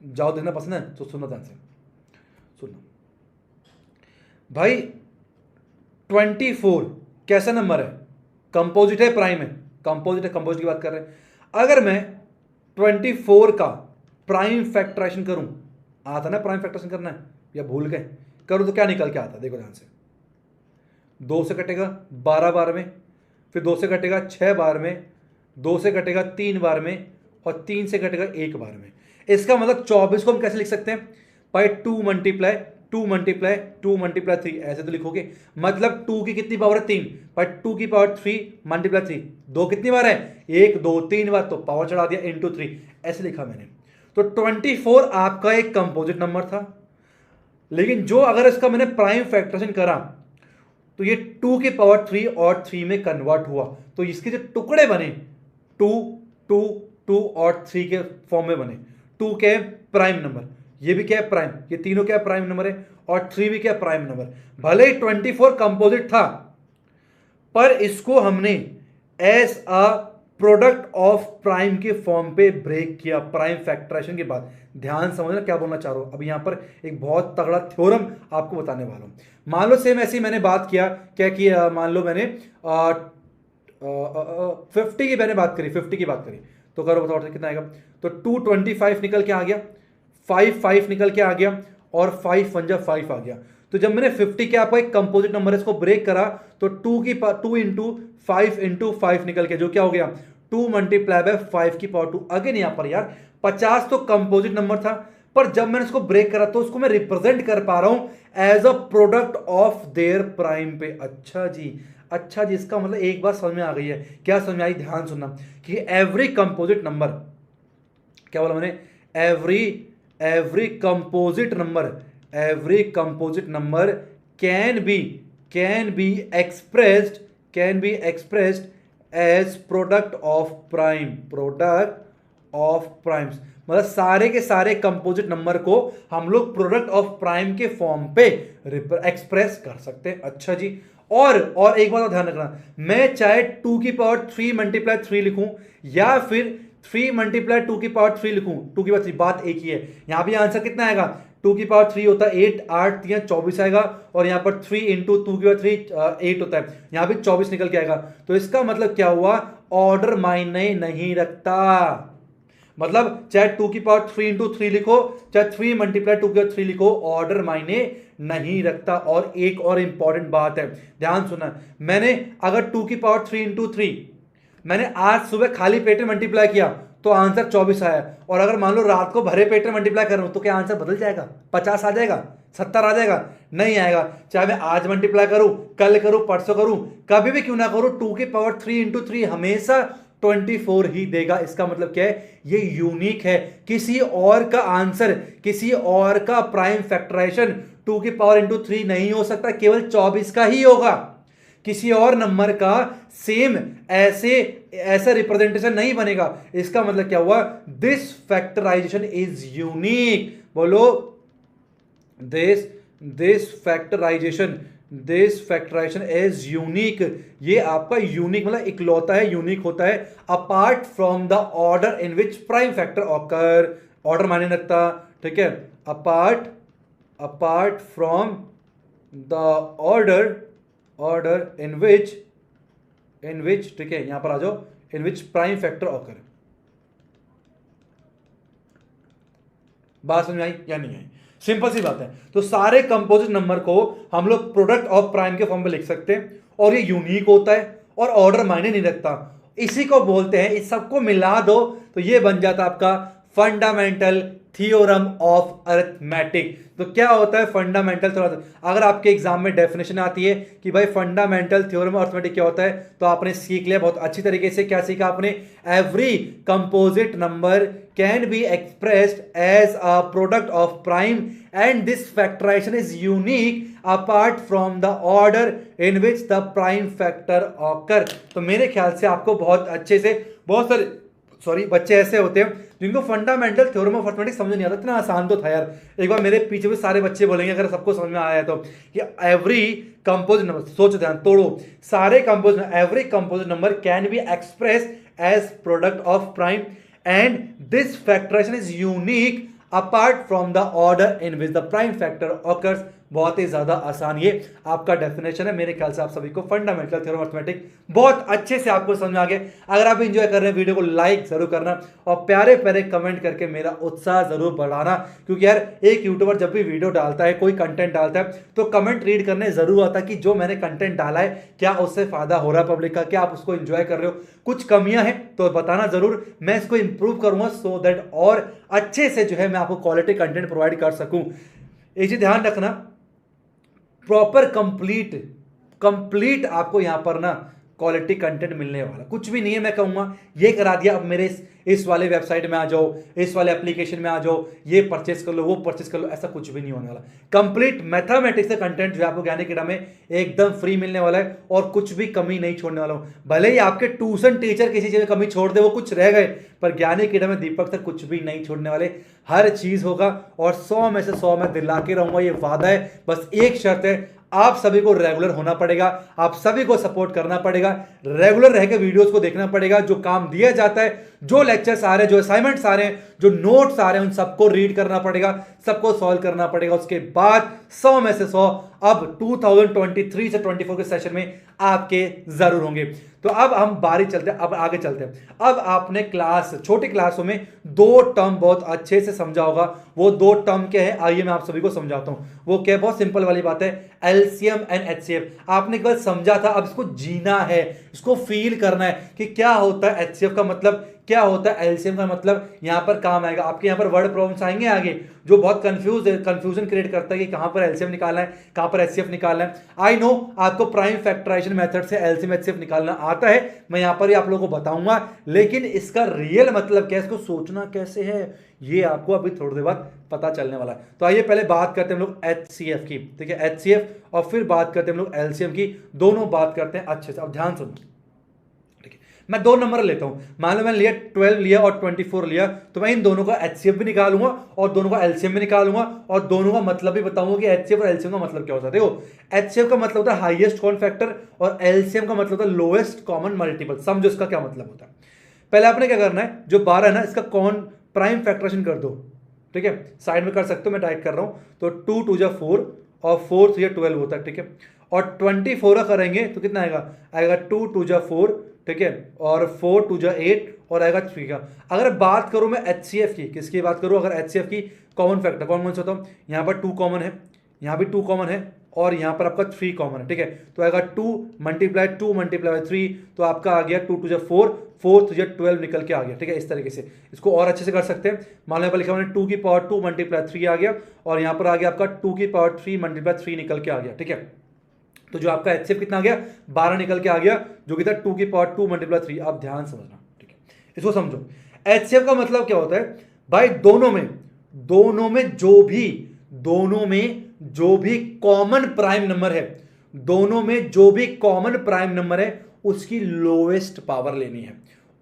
जादू देखना पसंद है तो सुनना ध्यान से, सुनना भाई। 24 कैसा नंबर है? कंपोजिट है प्राइम है? कंपोजिट है, कंपोजिट की बात कर रहे हैं। अगर मैं 24 का प्राइम फैक्टराइजेशन करूं, आता ना प्राइम फैक्टराइजेशन करना है या भूल गए? करूं तो क्या निकल के आता है? देखो ध्यान से, 2 से कटेगा 12 बार में, फिर 2 से कटेगा 6 बार में, 2 से कटेगा 3 बार में और 3 से कटेगा 1 बार में। इसका मतलब 24 को हम कैसे लिख सकते हैं भाई? 2 मल्टीप्लाई 2 मल्टीप्लाई 2 मल्टीप्लाई 3, ऐसे तो लिखोगे। मतलब 2 की कितनी पावर है? 3, भाई 2 की पावर 3 मल्टीप्लाई 3, 2 कितनी बार है? 1 2 3 बार, तो पावर चढ़ा दिया इंटू 3, ऐसे लिखा मैंने। तो 24 आपका एक कंपोजिट नंबर था, लेकिन जो अगर इसका मैंने प्राइम फैक्टराइजेशन करा तो ये 2 की पावर 3 और 3 में कन्वर्ट हुआ, तो इसके जो टुकड़े बने 2 2 2 और 3 के फॉर्म में बने, 2 के प्राइम नंबर, ये भी क्या है, प्राइम, ये तीनों क्या है, प्राइम नंबर है, और 3 भी क्या है, प्राइम नंबर। भले ही 24 कंपोजिट था, पर इसको हमने as a product of prime के फॉर्म पे ब्रेक किया प्राइम फैक्टराइजेशन के बाद। ध्यान समझना क्या बोलना चाह रहा हूं। अब यहां पर एक बहुत तगड़ा थ्योरम आपको बताने वाला हूं। मान लो सेम ऐसे ही मैंने बात किया, क्या किया, मान लो मैंने 50 की मैंने बात करी, 50 की बात करी, तो करो बताओ कितना आएगा। तो 225 निकल के आ गया, 5 निकल के आ गया, और 5 1 5 आ गया। तो जब मैंने 50 के आपको एक कंपोजिट नंबर है इसको ब्रेक करा, तो 2 इंटू 5 इंटू 5 निकल के, जो क्या हो गया 2 मल्टीप्लाई बाय 5 की पावर 2। अगेन यहां पर यार 50 तो कंपोजिट नंबर था, पर जब मैंने इसको ब्रेक करा तो उसको मैं रिप्रेजेंट कर पा रहा हूं as a product of their prime पे। अच्छा जी, अच्छा जी, इसका मतलब एक बात समझ में आ गई है। क्या समझ में आई, ध्यान सुनना, कि एवरी कंपोजिट नंबर, क्या बोला मैंने, every composite number can be expressed as product of primes. मतलब सारे के सारे कंपोजिट नंबर को हम लोग प्रोडक्ट ऑफ प्राइम के फॉर्म पे एक्सप्रेस कर सकते हैं। अच्छा जी, और एक बात ध्यान रखना, मैं चाहे 2 की पावर 3 मल्टीप्लाई 3 लिखूं, या फिर 3 मल्टीप्लाई 2 की पावर 3 लिखूं, 2 की पावर 3, बात एक ही है। यहां भी आंसर कितना आएगा, 2 की पावर 3 होता है 8, 8 3 24 आएगा, और यहां पर 3 इंटू 2 की पावर 3 8 होता है, यहां भी 24 निकल के आएगा। तो इसका मतलब क्या हुआ, ऑर्डर मायने नहीं रखता। मतलब चाहे 2 की पावर 3 इंटू 3 लिखो, चाहे 3 मल्टीप्लाई 2 की पावर 3 लिखो, ऑर्डर मायने नहीं रखता। और एक और इंपॉर्टेंट बात है, ध्यान सुना, मैंने अगर 2 की पावर 3 इंटू 3 मैंने आज सुबह खाली पेट में मल्टीप्लाई किया तो आंसर 24 आया, और अगर मान लो रात को भरे पेट में मल्टीप्लाई कर रहा हूं तो क्या आंसर बदल जाएगा, 50 आ जाएगा, 70 आ जाएगा? नहीं आएगा। चाहे मैं आज मल्टीप्लाई करूं, कल करूं, परसों करूं, कभी भी क्यों ना करूं, 2 की पावर 3 इंटू 3 हमेशा 24 ही देगा। इसका मतलब क्या है, ये यूनिक है। किसी और का आंसर, किसी और का प्राइम फैक्टराइजेशन 2 की पावर इंटू 3 नहीं हो सकता, केवल 24 का ही होगा। किसी और नंबर का सेम ऐसा रिप्रेजेंटेशन नहीं बनेगा। इसका मतलब क्या हुआ, दिस फैक्टराइजेशन इज यूनिक। बोलो, दिस फैक्टराइजेशन इज यूनिक। ये आपका यूनिक मतलब इकलौता है, यूनिक होता है, apart from the order in which prime factor occur. Order माने रखता, ठीक है, apart from the order in which, ठीक है, यहां पर आ जाओ, in which prime factor occur. बात समझ में आई या नहीं आई? सिंपल सी बात है। तो सारे कंपोजिट नंबर को हम लोग प्रोडक्ट ऑफ प्राइम के फॉर्म में लिख सकते हैं, और ये यूनिक होता है, और ऑर्डर मायने नहीं रखता। इसी को बोलते हैं, इस सबको मिला दो तो ये बन जाता आपका फंडामेंटल थ्योरम ऑफ अरिथमेटिक। तो क्या होता है फंडामेंटल थ्योरम? अगर आपके एग्जाम में डेफिनेशन आती है कि भाई फंडामेंटल थ्योरम ऑफ अरिथमेटिक क्या होता है, तो आपने सीख लिया बहुत अच्छी तरीके से। क्या सीखा आपने? Every composite number can be expressed as a product of prime and this factorisation is unique apart from the order in which the prime factor occur. तो मेरे ख्याल से आपको बहुत अच्छे से, बहुत सारे बच्चे ऐसे होते हैं जिनको फंडामेंटल थ्योरम ऑफ अरिथमेटिक समझ नहीं आता। इतना आसान तो था यार। एक बार मेरे पीछे भी सारे बच्चे बोलेंगे, अगर सबको समझ में आया तो, कि एवरी कंपोजिट नंबर, सोचो ध्यान, तोड़ो सारे composite, every composite number can be express as product of prime and this factorisation is unique apart from the order in which the prime factor occurs. बहुत ही ज्यादा आसान ये आपका डेफिनेशन है। मेरे ख्याल से आप सभी को फंडामेंटल थ्योरम ऑफ अरिथमेटिक बहुत अच्छे से आपको समझ आ गया। अगर आप एंजॉय कर रहे हैं वीडियो को लाइक जरूर करना, और प्यारे प्यारे कमेंट करके मेरा उत्साह जरूर बढ़ाना, क्योंकि यार एक यूट्यूबर जब भी वीडियो डालता है, कोई कंटेंट डालता है, तो कमेंट रीड करने जरूर आता कि जो मैंने कंटेंट डाला है क्या उससे फायदा हो रहा है पब्लिक का, क्या आप उसको एंजॉय कर रहे हो, कुछ कमियां हैं तो बताना जरूर, मैं इसको इंप्रूव करूंगा सो दैट और अच्छे से जो है मैं आपको क्वालिटी कंटेंट प्रोवाइड कर सकूं। एक चीज ध्यान रखना, प्रॉपर कंप्लीट आपको यहां पर ना क्वालिटी कंटेंट मिलने वाला कुछ भी नहीं है। मैं कहूँगा ये करा दिया, अब मेरे इस वाले वेबसाइट में आ जाओ, इस वाले एप्लीकेशन में आ जाओ, ये परचेस कर लो, वो परचेस कर लो, ऐसा कुछ भी नहीं होने वाला। कंप्लीट मैथमेटिक्स का कंटेंट जो है आपको ज्ञानी अकेडमी में एकदम फ्री मिलने वाला है और कुछ भी कमी नहीं छोड़ने वाला हूँ। भले ही आपके ट्यूशन टीचर किसी चीज़ में कमी छोड़ दे, वो कुछ रह गए, पर ज्ञानी अकेडमी में दीपक सर कुछ भी नहीं छोड़ने वाले, हर चीज़ होगा और 100 में से 100 मैं दिला के रहूँगा, ये वादा है। बस एक शर्त है, आप सभी को रेगुलर होना पड़ेगा, आप सभी को सपोर्ट करना पड़ेगा, रेगुलर रह के वीडियोस को देखना पड़ेगा, जो काम दिया जाता है, जो लेक्चर्स आ रहे हैं, जो असाइनमेंट्स आ रहे हैं, जो नोट्स आ रहे हैं, उन सबको रीड करना पड़ेगा, सबको सॉल्व करना पड़ेगा। उसके बाद 100 में से 100 अब 2023 से 24 के सेशन में आपके जरूर होंगे। तो अब हम बारी चलते हैं, अब आगे चलते हैं। अब आपने छोटी क्लासों में 2 टर्म बहुत अच्छे से समझा होगा। वो 2 टर्म क्या है, आइए मैं आप सभी को समझाता हूं। वो क्या है, बहुत सिंपल वाली बात है, एलसीएम एंड एचसीएफ। आपने कल समझा था, अब इसको जीना है, इसको फील करना है कि क्या होता है एचसीएफ का मतलब, क्या होता है एलसीएम का मतलब। यहां पर काम आएगा आपके, यहां पर वर्ड प्रॉब्लम्स आएंगे आगे, जो बहुत कंफ्यूजन क्रिएट करता है कि कहां पर एलसीएम निकालना है, कहां पर एचसीएफ निकालना है। आई नो आपको प्राइम फैक्टराइजेशन मेथड से एलसीएम एचसीएफ निकालना आता है, मैं यहां पर ही आप लोगों को बताऊंगा, लेकिन इसका रियल मतलब क्या है, इसको सोचना कैसे है, ये आपको अभी थोड़ी देर बाद पता चलने वाला है। तो आइए पहले बात करते हैं हम लोग एचसीएफ की, ठीक है, एचसीएफ, और फिर बात करते हैं हम लोग एलसीएम की, दोनों बात करते हैं अच्छे से। अब ध्यान सुनो, मैं 2 नंबर लेता हूं, मान लो मैंने लिया 12 लिया और 24 लिया, तो मैं इन दोनों का एचसीएफ भी निकालूंगा और दोनों का एलसीएम भी निकालूंगा और दोनों का मतलब भी बताऊंगा कि एचसीएफ और एलसीएम का मतलब क्या होता है। देखो, एचसीएफ का मतलब होता है हाईएस्ट कॉमन फैक्टर और एलसीएम का मतलब होता है लोएस्ट कॉमन मल्टीपल। समझो इसका क्या मतलब होता है। पहले आपने क्या करना है, जो 12 है ना, इसका कॉमन प्राइम फैक्टराइजेशन कर दो, ठीक है, साइड में कर सकते हो, मैं टाइप कर रहा हूं। तो 2 2 जा 4 और 4 3 12 होता है, ठीक है। और 24 का करेंगे तो कितना आएगा, आएगा 2 2 जा 4, ठीक है, और 4 2 जा 8 और आएगा 3 का। अगर बात करूं मैं एचसीएफ की, किसकी बात करूं, अगर एचसीएफ की कॉमन फैक्टर कौन कौन सा होता है, यहां पर 2 कॉमन है, यहां भी 2 कॉमन है और यहां पर आपका 3 कॉमन है, ठीक है। तो आएगा 2 मल्टीप्लाई 3, तो आपका आ गया 2 2 जा 4, 4 3 जा 12 निकल के आ गया, ठीक है। इस तरीके से इसको और अच्छे से कर सकते हैं। मान लो लिखा मैंने 2 की पावर 2 मल्टीप्लाई 3 आ गया और यहां पर आ गया आपका 2 की पावर 3 मल्टीप्लाई 3 निकल के आ गया, ठीक है। तो जो आपका एचसीएफ कितना आ गया, 12 निकल के आ गया, जो कि था 2 की पावर 2 मल्टीप्लाई 3। आप ध्यान समझना, ठीक है, इसको समझो। एचसीएफ का मतलब क्या होता है भाई, दोनों में जो भी कॉमन प्राइम नंबर है, दोनों में जो भी कॉमन प्राइम नंबर है उसकी लोएस्ट पावर लेनी है,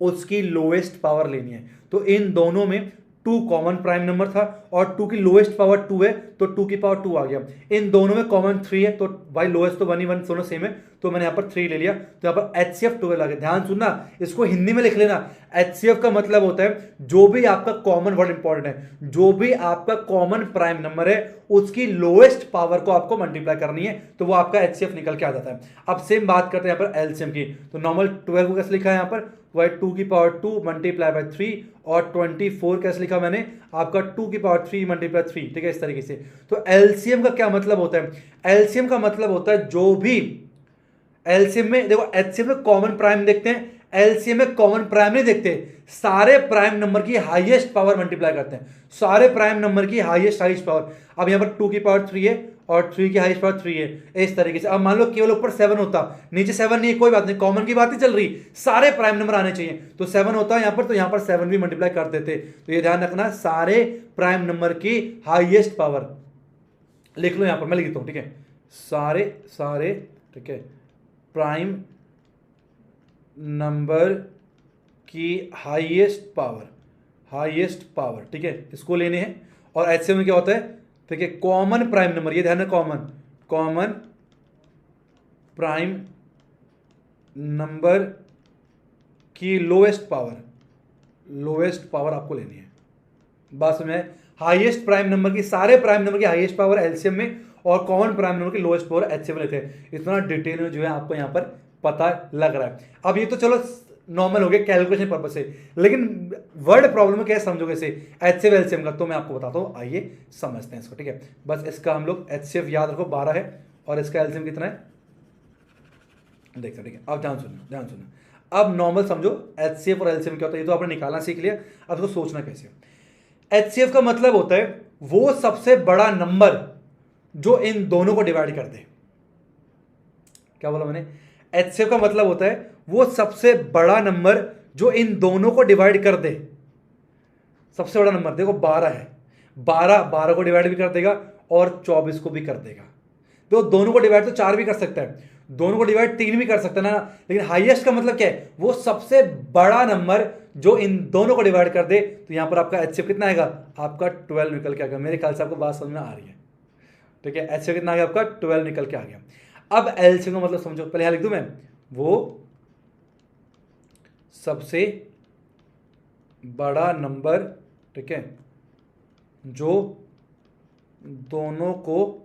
उसकी लोएस्ट पावर लेनी है। तो इन दोनों में 2 कॉमन प्राइम नंबर था और 2 की लोएस्ट पावर 2 है, तो 2 की पावर 2 आ गया। इन दोनों में कॉमन 3 है, तो भाई लोएस्ट तो 1 ही 1 दोनों सेम है, तो मैंने यहां पर 3 ले लिया, तो यहां पर एचसीएफ 12 आ गया। ध्यान सुनना, इसको हिंदी में लिख लेना। एचसीएफ का मतलब होता है जो भी आपका कॉमन, वर्ड इंपॉर्टेंट है, जो भी आपका कॉमन प्राइम नंबर है उसकी लोएस्ट पावर को आपको मल्टीप्लाई करनी है, तो वो आपका एचसीएफ निकल के आ जाता है। अब सेम बात करते हैं यहां पर एलसीएम की। तो नॉर्मल 12 को कैसे लिखा है यहां पर, 2 की पावर 2 मल्टीप्लाई बाय 3 और 24 कैसे लिखा मैंने, आपका 2 की पावर 3 मल्टीप्लाई 3, ठीक है, इस तरीके से। तो एलसीएम का क्या मतलब होता है, एलसीएम का मतलब होता है जो भी एलसीएम में, देखो एचसीएम में कॉमन प्राइम देखते हैं, एलसीएम में कॉमन प्राइम नहीं देखते, सारे प्राइम नंबर की हाईएस्ट पावर मल्टीप्लाई करते हैं, सारे प्राइम नंबर की हाईएस्ट पावर। अब यहां पर 2 की पावर 3 है और 3 की हाईएस्ट पावर 3 है, इस तरीके से। अब मान लो केवल ऊपर 7 होता, नीचे 7 नहीं है, कोई बात नहीं, कॉमन की बात ही चल रही, सारे प्राइम नंबर आने चाहिए, तो 7 होता यहां पर, तो यहां पर 7 भी मल्टीप्लाई कर देते। तो ये ध्यान रखना, सारे प्राइम नंबर की हाईएस्ट पावर लिख लो यहां पर, मैं लिखता हूं, ठीक है, सारे ठीक है, प्राइम नंबर की हाईएस्ट पावर, ठीक है, इसको लेने हैं। और एचसीएम में क्या होता है, ठीक है, कॉमन प्राइम नंबर, ये ध्यान है, कॉमन प्राइम नंबर की लोएस्ट पावर आपको लेनी है। बस में हाईएस्ट प्राइम नंबर की, सारे प्राइम नंबर की हाईएस्ट पावर एलसीएम में और कॉमन प्राइम नंबर की लोएस्ट पावर एचसीएम लेते हैं। इतना डिटेल में जो है आपको यहां पर पता लग रहा है। अब ये तो चलो नॉर्मल हो गया कैलकुलेशन पर्पस से, लेकिन वर्ड प्रॉब्लम में क्या समझोगे इसे, एचसीएफ एलसीएम का, तो मैं आपको बताता हूं, आइए समझते हैं इसको, ठीक है। बस इसका हम लोग एचसीएफ याद रखो 12 है और इसका एलसीएम कितना है देखते हैं, ठीक है। अब ध्यान सुनना, अब नॉर्मल समझो एचसीएफ और एलसीएम क्या होता है, ये तो आपने निकालना सीख लिया, अब इसको सोचना कैसे। एचसीएफ का मतलब होता है वो सबसे बड़ा नंबर जो इन दोनों को डिवाइड कर दे। क्या बोला मैंने, HCF का मतलब होता है वो सबसे बड़ा नंबर जो इन दोनों को डिवाइड कर दे। सबसे बड़ा नंबर देखो 12 है, 12 को डिवाइड भी कर देगा और 24 को भी कर देगा। तो दोनों को डिवाइड तो 4 भी कर सकता है, दोनों को डिवाइड 3 भी कर सकता है ना, लेकिन हाईएस्ट का मतलब क्या है, वो सबसे बड़ा नंबर जो इन दोनों को डिवाइड कर दे। तो यहां पर आपका HCF कितना आएगा, आपका 12 निकल के आ गया। मेरे ख्याल से आपको बात समझ में आ रही है, ठीक है। HCF कितना आ गया आपका 12 निकल के आ गया। अब LCM का मतलब समझो, पहले यहां लिख दूं मैं, वो सबसे बड़ा नंबर, ठीक है, जो दोनों को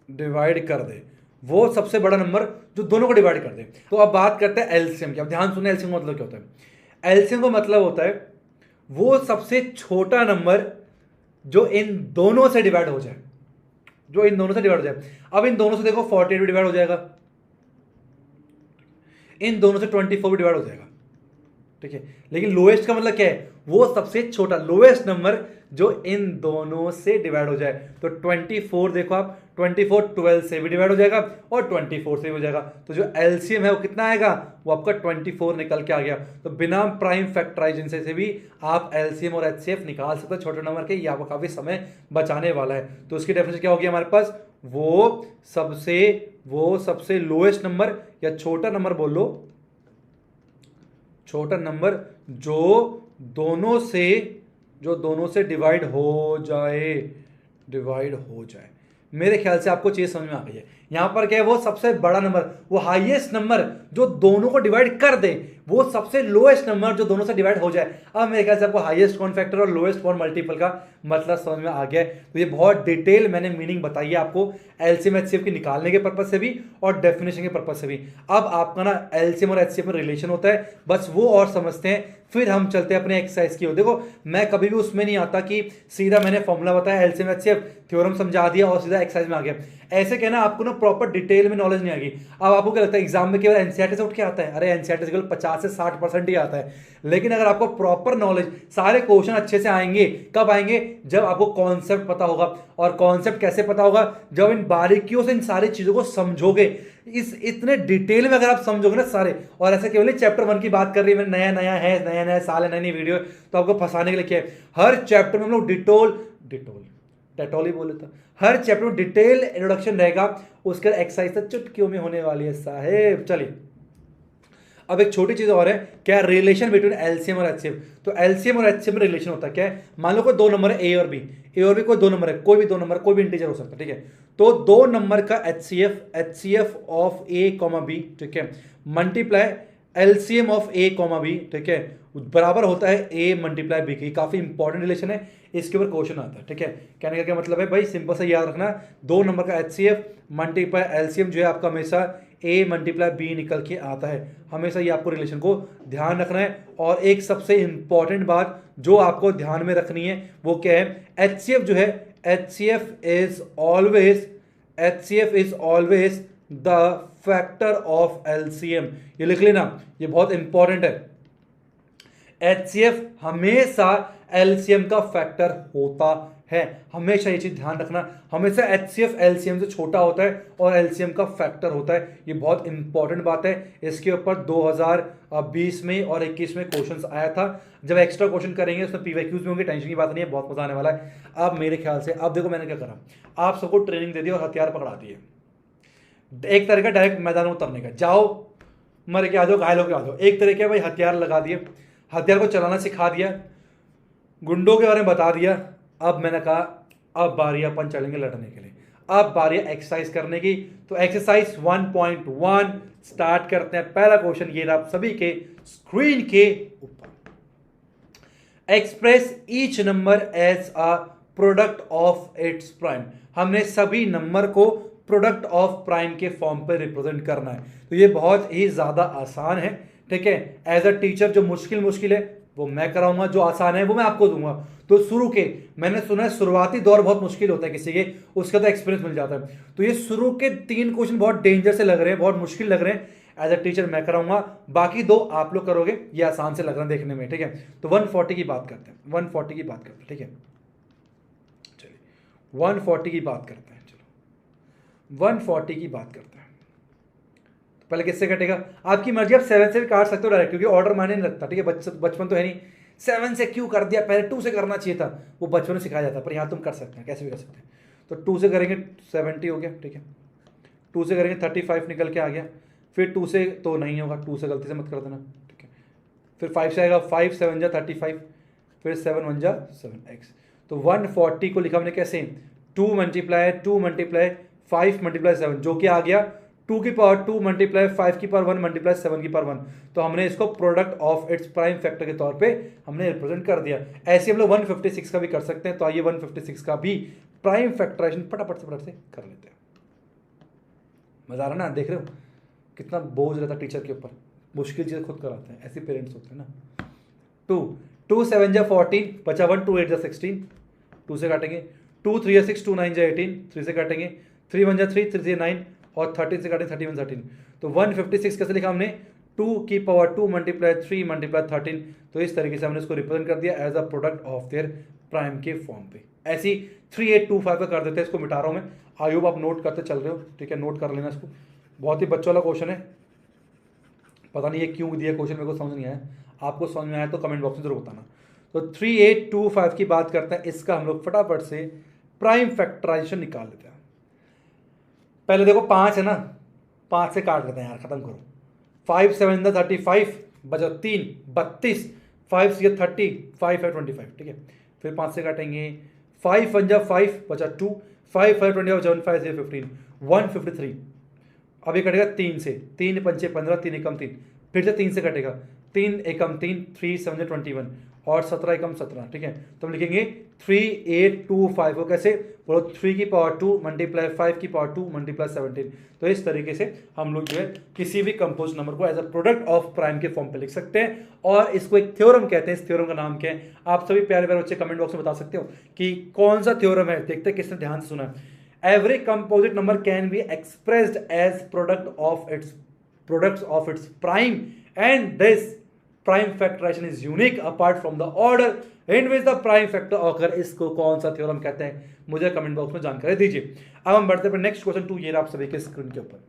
डिवाइड कर दे, वो सबसे बड़ा नंबर जो दोनों को डिवाइड कर दे। तो अब बात करते हैं एलसीएम की। अब ध्यान सुने, एलसीएम का मतलब क्या होता है। एलसीएम का मतलब होता है वो सबसे छोटा नंबर जो इन दोनों से डिवाइड हो जाए, जो इन दोनों से डिवाइड हो जाए। अब इन दोनों से देखो 48 भी डिवाइड हो जाएगा, इन दोनों से 24 भी डिवाइड हो जाएगा, ठीक है। लेकिन लोएस्ट का मतलब क्या है, वो सबसे छोटा लोएस्ट नंबर जो इन दोनों से डिवाइड हो जाए। तो 24 देखो आप, 24 12 से भी डिवाइड हो जाएगा और 24 से भी हो जाएगा। तो जो एलसीएम है वो कितना आएगा, वो आपका 24 निकल के आ गया। तो बिना प्राइम फैक्टराइजेशन से भी आप एलसीएम और एचसीएफ निकाल सकते हो छोटे नंबर के। ये आपको काफी समय बचाने वाला है। तो उसकी डेफिनेशन क्या होगी हमारे पास, वो सबसे लोएस्ट नंबर या छोटा नंबर बोल लो, छोटा नंबर जो दोनों से डिवाइड हो जाए। मेरे ख्याल से आपको चीज समझ में आ गई है। यहां पर क्या है, वो सबसे बड़ा नंबर, वो हाईएस्ट नंबर जो दोनों को डिवाइड कर दे, वो सबसे लोएस्ट नंबर जो दोनों से डिवाइड हो जाए। अब मेरे ख्याल से आपको हाईएस्ट कॉमन फैक्टर और लोएस्ट कॉमन मल्टीपल का मतलब समझ में आ गया है। तो ये बहुत डिटेल मैंने मीनिंग बताई है आपको एलसीएम एचसीएफ की निकालने के पर्पज से भी और डेफिनेशन के पर्पज से भी। अब आपका ना एलसीएम और एचसीएफ में रिलेशन होता है, बस वो और समझते हैं, फिर हम चलते हैं अपने एक्सरसाइज की ओर। देखो मैं कभी भी उसमें नहीं आता कि सीधा मैंने फॉर्मूला बताया एलसीएम एचसीएफ, थ्योरम समझा दिया और सीधा एक्सरसाइज में आ गया। ऐसे कहना आपको ना प्रॉपर डिटेल में नॉलेज नहीं आएगी। अब आपको क्या लगता है एग्जाम में केवल एनसीईआरटी से उठ के आता है, अरे एनसीईआरटी से केवल 50 से 60% ही आता है। लेकिन अगर आपको प्रॉपर नॉलेज, सारे क्वेश्चन अच्छे से आएंगे, कब आएंगे, जब आपको कॉन्सेप्ट पता होगा। और कॉन्सेप्ट कैसे पता होगा, जब इन बारीकियों से इन सारी चीजों को समझोगे। इस इतने डिटेल में अगर आप समझोगे ना सारे, और ऐसे केवल चैप्टर 1 की बात कर रही है, नया नया साल है, नई वीडियो, तो आपको फंसाने के लिए क्या है, हर चैप्टर में हम लोग डेटोल ही बोले था, हर चैप्टर में डिटेल इंट्रोडक्शन रहेगा, उसके एक्सरसाइज तो चुटकियों में होने वाली है साहेब। चलिए अब एक छोटी चीज और है, क्या रिलेशन बिटवीन एलसीएम और एचसीएफ। तो एलसीएम और एचसीएफ में रिलेशन होता है क्या है, मान लो कोई दो नंबर है ए और बी कोई दो नंबर है, कोई भी दो नंबर, कोई भी इंटीजर हो सकता है, ठीक है। तो दो नंबर का HCF of A comma B, ठीक है, multiply LCM of A comma B, ठीक है, बराबर होता है ए मल्टीप्लाई बी की। काफी इंपॉर्टेंट रिलेशन है, इसके ऊपर क्वेश्चन आता है, ठीक है। कहने का क्या मतलब है भाई, सिंपल से याद रखना, दो नंबर का एचसीएफ मल्टीप्लाई एलसीएम जो है आपका हमेशा ए मल्टीप्लाई बी निकल के आता है। हमेशा ये आपको रिलेशन को ध्यान रखना है। और एक सबसे इंपॉर्टेंट बात जो आपको ध्यान में रखनी है वो क्या है, एचसीएफ जो है, HCF is always the factor of LCM. ये लिख लेना, ये बहुत इंपॉर्टेंट है। एचसीएफ हमेशा एलसीएम का फैक्टर होता है, हमेशा ये चीज ध्यान रखना। हमेशा एचसीएफ एलसीएम से छोटा होता है और एलसीएम का फैक्टर होता है। ये बहुत इंपॉर्टेंट बात है। इसके ऊपर 2020 में और 21 में क्वेश्चंस आया था। जब एक्स्ट्रा क्वेश्चन करेंगे उसमें पीवाईक्यूज में होंगे, टेंशन की बात नहीं है, बहुत मजा आने वाला है। अब मेरे ख्याल से, अब देखो मैंने क्या करा, आप सबको ट्रेनिंग दे दी और हथियार पकड़ा दिए। एक तरीका डायरेक्ट मैदान में उतरने का, जाओ मर के आ जाओ, घायल होकर आ जाओ। एक तरीका भाई हथियार लगा दिए, हथियार को चलाना सिखा दिया, गुंडों के बारे में बता दिया। अब मैंने कहा अब बारी अपन चलेंगे लड़ने के लिए, अब बारी एक्सरसाइज करने की। तो एक्सरसाइज 1.1 स्टार्ट करते हैं। पहला क्वेश्चन ये रहा सभी के स्क्रीन के ऊपर, express each number as a product of its prime. हमने सभी नंबर को प्रोडक्ट ऑफ प्राइम के फॉर्म पर रिप्रेजेंट करना है। तो ये बहुत ही ज्यादा आसान है, ठीक है। एज अ टीचर जो मुश्किल है वो मैं कराऊंगा, जो आसान है वो मैं आपको दूंगा। तो शुरू के, मैंने सुना है शुरुआती दौर बहुत मुश्किल होता है किसी के, उसका तो एक्सपीरियंस मिल जाता है। तो ये शुरू के 3 क्वेश्चन बहुत डेंजर से लग रहे हैं, बहुत मुश्किल लग रहे हैं। एज अ टीचर मैं कराऊंगा, बाकी 2 आप लोग करोगे, ये आसान से लग रहा है देखने में, ठीक है। तो 140 की बात करते हैं, 140 की बात करते हैं, ठीक है। चलिए 140 की बात करते हैं, चलो 140 की बात करते हैं। पहले किससे कटेगा, आपकी मर्जी, आप 7 से भी काट सकते हो डायरेक्ट, क्योंकि ऑर्डर मायने नहीं रखता, ठीक है। बचपन तो है नहीं, 7 से क्यों कर दिया, पहले 2 से करना चाहिए था, वो बचपन में सिखाया जाता, पर यहाँ तुम कर सकते हैं, कैसे भी कर सकते हैं। तो 2 से करेंगे 70 हो गया, ठीक है। 2 से करेंगे 35 निकल के आ गया, फिर 2 से तो नहीं होगा, 2 से गलती से मत कर देना, ठीक है। फिर 5 से आएगा, 5 7 जा 35, फिर 7 1 जा 7x। तो 140 को लिखा हमने कैसे, 2 मल्टीप्लाई 5 मल्टीप्लाई 7, जो कि आ गया 2 की पावर 2 मल्टीप्लाई 5 की पावर 1 मल्टीप्लाई 7 की पावर 1। तो हमने इसको product of its prime factor के तौर पे हमने रिप्रेजेंट कर दिया। ऐसे हम लोग 156 का भी कर सकते हैं। तो आइए 156 का भी प्राइम फैक्टराइजेशन फटाफट से कर लेते हैं। मजा आ रहा ना, देख रहे हो कितना बोझ रहता टीचर के ऊपर, मुश्किल चीज़ खुद कराते हैं, ऐसे पेरेंट्स होते हैं ना। 2 7 जा 14, बचा 1, 2 8 जा 16, 2 से काटेंगे, 2 3 जा 6, 2 9 जा 18, 3 से काटेंगे, 3 1 जा 3, 3 से 9, और 13 से काटेंगे, 31 13। तो 156 कैसे लिखा हमने, 2 की पावर 2 मल्टीप्लाई 3 मल्टीप्लाई 13। तो इस तरीके से हमने इसको रिप्रेजेंट कर दिया as a product of their prime के फॉर्म पे। ऐसी 3825 का कर देते हैं, इसको मिटा रहा हूँ मैं, आई होप आप नोट करते चल रहे हो, ठीक है। नोट कर लेना इसको, बहुत ही बच्चों वाला क्वेश्चन है, पता नहीं ये क्यों दिया क्वेश्चन, मेरे को समझ नहीं आया। आपको समझ में आया तो कमेंट बॉक्स में जरूर बताना। तो 3825 की बात करते हैं, इसका हम लोग फटाफट से प्राइम फैक्टराइजेशन निकाल लेते हैं। पहले देखो 5 है ना, 5 से काट लेते हैं यार, खत्म करो। 5 7 35, बचा 3 32, 5 6 30, 5 5 25, ठीक है। फिर 5 से काटेंगे, 5 1 जा 5, बचा 2, 5 5 25, 7 5 6 15, 153। अब ये कटेगा 3 से, 3 5 15, 3 एकम 3, फिर से 3 से कटेगा, 3 एकम 3, 3 7 21, और 17 एकम 17, ठीक है। तो हम लिखेंगे 3825 को कैसे बोलो, 3 की पावर 2 मल्टीप्लाई 5 की पावर 2 मल्टीप्लाई 17। तो इस तरीके से हम लोग जो है किसी भी कंपोज नंबर को as a product of prime के फॉर्म पे लिख सकते हैं, और इसको एक थ्योरम कहते हैं। इस थ्योरम का नाम क्या है, आप सभी प्यारे प्यारे बच्चे कमेंट बॉक्स में बता सकते हो कि कौन सा थ्योरम है। देखते हैं किसने ध्यान से सुना है। Every composite number can be expressed as products of its prime, and this prime factorization is unique apart from the order in which the prime factor occur। इसको कौन सा थ्योरम कहते हैं, मुझे कमेंट बॉक्स में जानकारी दीजिए। अब हम बढ़ते हैं नेक्स्ट क्वेश्चन 2, ये आप सभी के स्क्रीन के ऊपर।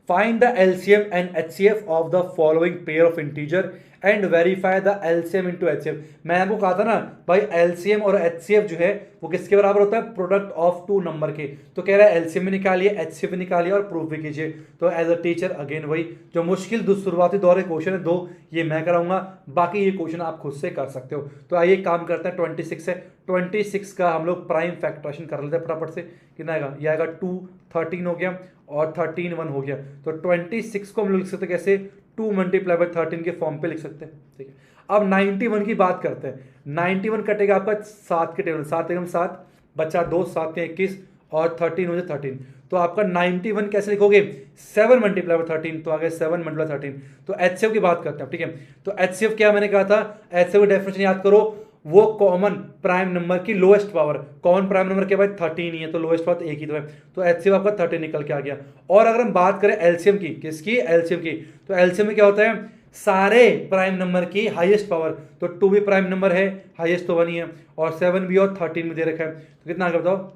Find the LCM and HCF of the following pair of integer and verify the LCM into HCF। मैं आपको कहा था ना भाई, LCM और HCF जो है वो किसके बराबर होता है, प्रोडक्ट ऑफ 2 नंबर के। तो कह रहा है LCM भी निकालिए, HCF भी निकालिए, और प्रूफ भी कीजिए। तो एज अ टीचर अगेन वही जो मुश्किल शुरुआती दौर के क्वेश्चन है 2, ये मैं कराऊंगा, बाकी ये क्वेश्चन आप खुद से कर सकते हो। तो आइए काम करते हैं 26 से। 26 का हम लोग प्राइम फैक्टराइजेशन कर लेते हैं फटाफट से। कितना आएगा, ये आएगा 2 13 हो गया, और 13 1 हो गया। तो 26 को हम लोग लिख सकते हैं कैसे, 2 मल्टीप्लाई बाई 13 के फॉर्म पे लिख सकते हैं, ठीक है। अब 91 की बात करते हैं। 91 कटेगा आपका 7 के टेबल, 7 एकम 7, बचा 2, 7 के 21, और 13 हो जाए 13। तो आपका 91 कैसे लिखोगे, 7 मल्टीप्लाई बाई 13, तो आ गया 7 मल्टीप्लाई 13। तो HCF की बात करते हैं, ठीक है। तो HCF क्या मैंने कहा था, HCF की डेफिनेशन याद करो, वो कॉमन प्राइम नंबर की lowest power. Common prime number क्या भाई 13 ही है, तो लोएस्ट पावर एक ही तो है। तो HCF आपका 13 निकल के आ गया। और अगर हम बात करें LCM की, किसकी, LCM की, तो LCM में क्या होता है, सारे प्राइम नंबर की हाईएस्ट पावर। तो 2 भी प्राइम नंबर है, हाईएस्ट तो 1 ही है, और 7 भी और 13 भी दे रखा है। तो कितना आ गया बताओ,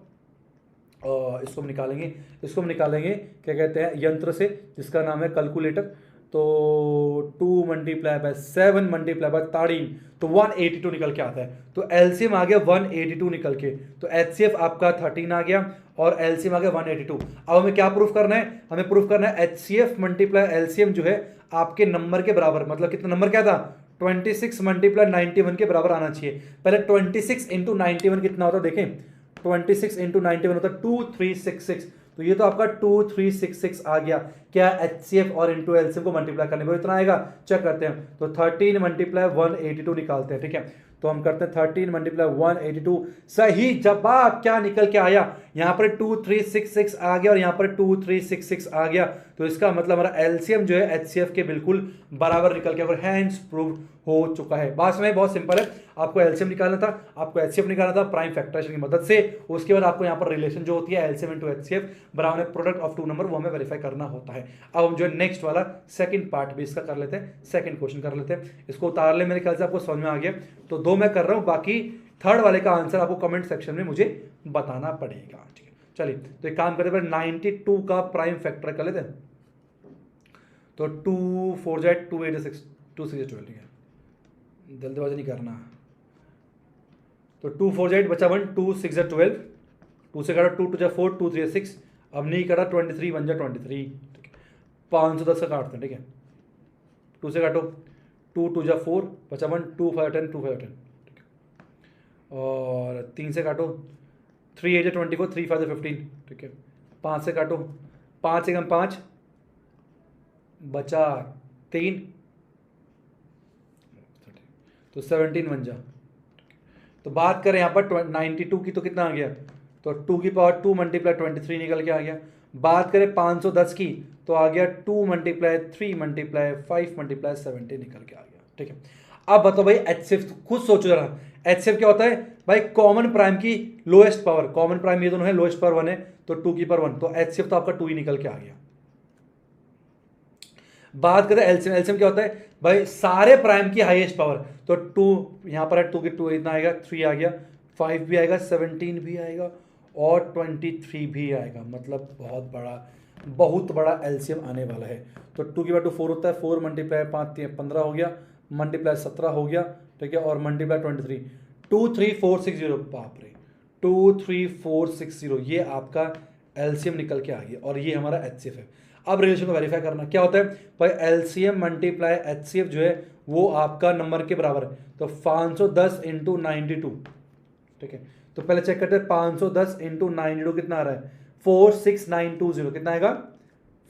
इसको हम निकालेंगे क्या कहते हैं, यंत्र से, जिसका नाम है कैलकुलेटर। तो 2 मल्टीप्लाई बाय 7 मल्टीप्लाई बाय 13, तो 182 निकल के आता है। तो LCM आ गया 182 निकल के। तो HCF आपका 13 आ गया, और LCM आ गया 182। अब हमें क्या प्रूफ करना है, हमें प्रूफ करना है HCF मल्टीप्लाई LCM जो है आपके नंबर के बराबर, मतलब कितना नंबर क्या था, 26 मल्टीप्लाई 91 के बराबर आना चाहिए। पहले 26 इंटू 91 कितना होता है देखें, 26 इंटू 91 होता है 2366। तो ये तो आपका 2366 आ गया। क्या HCF और इंटू LCM को मल्टीप्लाई करने पर इतना आएगा, चेक करते हैं। तो 13 मल्टीप्लाई 182 निकालते हैं, ठीक है। तो हम करते हैं 13 मल्टीप्लाई 182, सही जवाब क्या निकल के आया, यहाँ पर 2366 आ गया, और यहाँ पर 2366 आ गया। तो इसका मतलब हमारा LCM जो है HCF के बिल्कुल बराबर निकल के, और हैंस प्रूव हो चुका है। बात में बहुत सिंपल है, आपको LCM निकालना था, आपको HCF निकालना था प्राइम फैक्टराइजेशन की मदद से। उसके बाद आपको यहाँ पर रिलेशन जो होती है LCM इंटू HCF बराबर प्रोडक्ट ऑफ 2 नंबर, वो हमें वेरीफाई करना होता है। अब हम जो है नेक्स्ट वाला सेकंड पार्ट भी इसका कर लेते हैं, सेकंड क्वेश्चन कर लेते हैं। इसको उतार ले, मेरे ख्याल से आपको समझ में आ गया। तो 2 मैं कर रहा हूँ, बाकी थर्ड वाले का आंसर आपको कमेंट सेक्शन में मुझे बताना पड़ेगा, ठीक है। चलिए तो एक काम करते हैं, 92 का प्राइम फैक्टर कर लेते हैं। तो 2 4 जाए 2 8 6 2 6 12, ठीक है, जल्दीबाजी नहीं करना। तो 2 4 जाए बचा 1, 2 6 12, 2 से काटा 2 2 जा 4, 2 3 6, अब नहीं काटा 23 1 जा 23, ठीक है, 510 का काटते हैं, ठीक है, 2 से काटो 2 2 जा 4, बचा 1, 2 5 10, 2 5 10, ठीक है, और 3 से काटो 3 8 जा 24, 3 5 जा 15, ठीक है, 5 से काटो 5 1 5, बचा 3, तो 17 1 जा। तो बात करें यहाँ पर 92 की, तो कितना आ गया, तो 2 की पावर 2 मल्टीप्लाई 23 निकल के आ गया। बात करें 510 की, तो आ गया 2 मल्टीप्लाई 3 मल्टीप्लाई 5 मल्टीप्लाई 70 निकल के आ गया, ठीक है। अब बताओ भाई एचसीएफ, खुद सोचो जरा, एचसीएफ क्या होता है भाई, कॉमन प्राइम की लोएस्ट पावर, कॉमन प्राइम ये दोनों है, लोएस्ट पावर 1 है, तो 2 की पावर 1, तो एचसीएफ तो आपका 2 ही निकल के आ गया। बात करें एलसीएम, एलसीएम क्या होता है भाई, सारे प्राइम की हाईएस्ट पावर, तो 2 यहां पर है, 2 की 2 इतना आएगा, 3 आ गया, 5 भी आएगा, 17 भी आएगा और 23 भी आएगा, मतलब बहुत बड़ा एलसीएम आने वाला है। तो 2 की पावर 2 4 होता है, 4 मल्टीप्लाई 5 15 हो गया, मल्टीप्लाई 17 हो गया, ठीक है, और मल्टीप्लाई 23, 23460, बाप रे 23460, ये आपका एलसीएम निकल के आ गया और ये हमारा एचसीएफ है। अब रिलेशन को वेरीफाई करना क्या होता है भाई, एलसीएम मल्टीप्लाई एचसीएफ जो है वो आपका नंबर के बराबर है, तो 510 इंटू 92, ठीक है, तो पहले चेक करते हैं 510 इंटू 92 कितना आ रहा है, 46920, कितना आएगा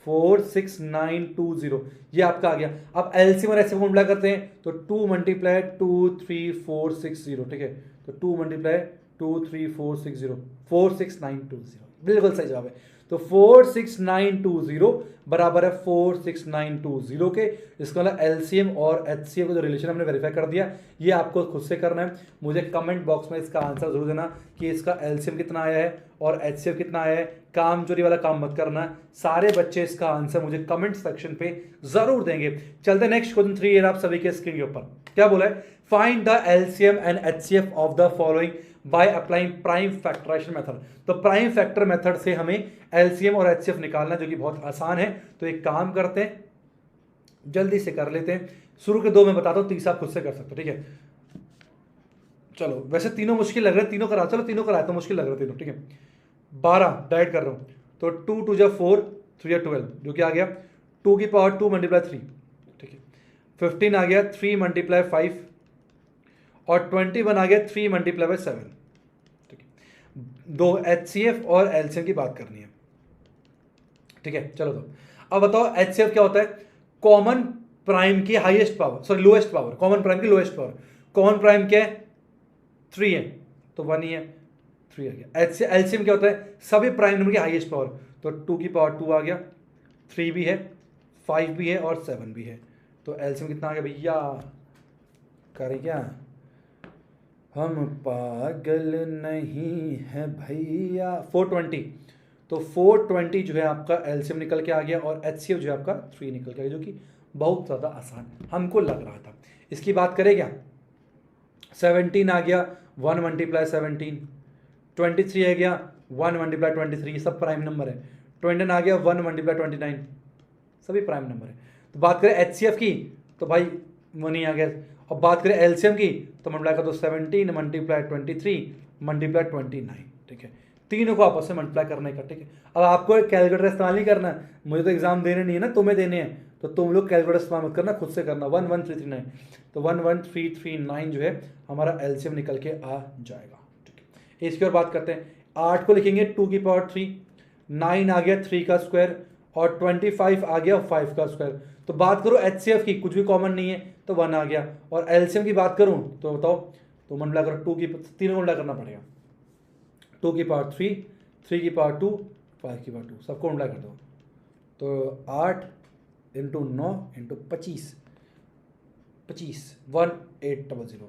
46920, ये आपका आ गया। अब एलसीएम और एचसीएफ को मल्टीप्लाई करते हैं, तो 2 मल्टीप्लाई 23460, ठीक है, तो 2 मल्टीप्लाई 23460, 46920, बिल्कुल सही जवाब है। तो 46920 बराबर है 46920 के, इसका मतलब एलसीएम और एचसीएफ का जो रिलेशन हमने वेरीफाई कर दिया, ये आपको खुद से करना है। मुझे कमेंट बॉक्स में इसका आंसर जरूर देना कि इसका एलसीएम कितना आया है और एचसीएफ कितना आया है। काम चोरी वाला काम मत करना, सारे बच्चे इसका आंसर मुझे कमेंट सेक्शन पे जरूर देंगे। चलते नेक्स्ट क्वेश्चन 3 आप सभी के स्क्रीन के ऊपर, क्या बोला है, find the LCM and HCF of the following by applying prime factorisation method. तो प्राइम फैक्टर मेथड से हमें एलसीएम और एचसीएफ निकालना, जो कि बहुत आसान है। तो एक काम करते हैं, जल्दी से कर लेते हैं, शुरू के 2 मैं बताता हूं, तीसरा खुद से कर सकते हो, ठीक है। चलो वैसे तीनों मुश्किल लग रहे हैं, तीनों करा, चलो तीनों कराए तो मुश्किल लग रहे तीनों, ठीक है। 12 डाइट कर रहा हूं, तो 2 2 जा 4, 3 या 12, जो कि आ गया 2 की पावर 2 मल्टीप्लाई 3, ठीक है, 15 आ गया 3 मल्टीप्लाई 5 और 21 आ गया 3 मल्टीप्लाई बाय 7, ठीक है। 2 एचसीएफ और एलसीएम की बात करनी है, ठीक है। चलो तो अब बताओ एचसीएफ क्या होता है, कॉमन प्राइम की highest power, sorry lowest power, common prime की लोएस्ट पावर। कॉमन प्राइम क्या है 3 है, तो 1 ही है, 3 आ गया। एलसीएम क्या होता है, सभी प्राइम नंबर की हाईएस्ट पावर, तो 2 की पावर 2 आ गया, 3 भी है, 5 भी है और 7 भी है, तो एलसीएम कितना आ गया भैया, करें क्या, हम पागल नहीं है भैया, 420, तो 420 जो है आपका एलसीएम निकल के आ गया और एचसीएफ जो है आपका 3 निकल के आ गया, जो कि बहुत ज़्यादा आसान हमको लग रहा था। इसकी बात करें क्या, 17 आ गया 1 मल्टीप्लाई 17, 23 आ गया 1 मल्टीप्लाई 23, सब प्राइम नंबर है, 29 आ गया 1 मल्टीप्लाई 29, सभी प्राइम नंबर है। तो बात करें एचसीएफ की, तो भाई 1 ही आ गया, और बात करें एलसीएम की, तो मल्टीप्लाई कर दो 17 मल्टीप्लाई 23 मल्टीप्लाई 29, ठीक है, तीनों को आपस में मल्टीप्लाई करने का, ठीक है। अब आपको कैलकुलेटर इस्तेमाल नहीं करना, मुझे तो एग्जाम देने नहीं है ना, तुम्हें देने हैं, तो तुम लोग कैलकुलेटर इस्तेमाल मत करना, खुद से करना। 11339, तो 11339 जो है हमारा एलसीएम निकल के आ जाएगा, ठीक है। इसकी और बात करते हैं, 8 को लिखेंगे 2 की पावर 3, 9 आ गया 3 का स्क्वायर और 25 आ गया 5 का स्क्वायर। तो बात करो एचसीएफ की, कुछ भी कॉमन नहीं है, तो 1 आ गया, और एलसीएम की बात करूं तो बताओ, तो मल्टीप्लाई करो 2 की, तीनों को मल्टीप्लाई करना पड़ेगा, 2 की पावर 3, 3 की पावर 2, 5 की पावर 2, सबको मल्टीप्लाई कर दो, तो 8 इंटू 9 इंटू 25, 1800,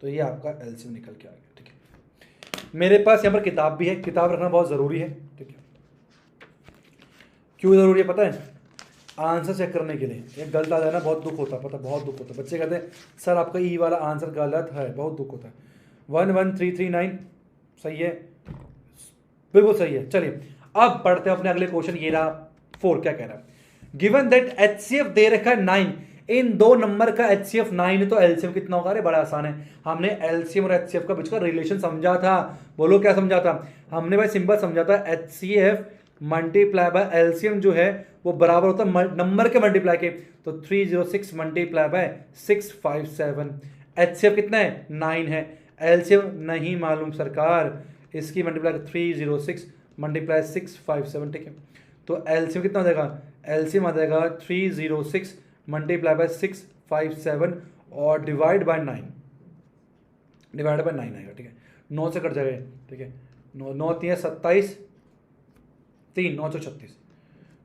तो ये आपका एलसीएम निकल के आ गया, ठीक है। मेरे पास यहाँ पर किताब भी है, किताब रखना बहुत ज़रूरी है, ठीक है। क्यों ज़रूरी है पता है, आंसर चेक करने के लिए। एक गलत आ जाए ना बहुत दुख होता है, पता बहुत दुख होता है, बच्चे कहते हैं सर आपका ई वाला आंसर गलत है, बहुत दुख होता है। 11339 सही है, बिल्कुल सही है। चलिए अब पढ़ते हैं अपने अगले क्वेश्चन, ये रहा 4, क्या कह रहा है, गिवन दैट HCF दे रखा है 9, इन दो नंबर का HCF 9 है तो LCM कितना होगा? अरे बड़ा आसान है, हमने LCM और HCF का बीच का रिलेशन समझा था। बोलो क्या समझा था? हमने भाई सिंपल समझा था, HCF मल्टीप्लाई बाय LCM जो है वो बराबर होता है नंबर के मल्टीप्लाई के, तो 306 मल्टीप्लाई बाय 657। HCF कितना है? 9 है। LCM नहीं मालूम सरकार, इसकी मल्टीप्लाई 306 मल्टीप्लाई 657, ठीक है। तो LCM कितना हो जाएगा? LCM आ जाएगा 306 मल्टीप्लाई बाय 657 और डिवाइड बाय 9, डिवाइड बाय 9 आएगा, ठीक है। 9 से कट जाएगा, ठीक है। 9 9 3 27, 3 9 36,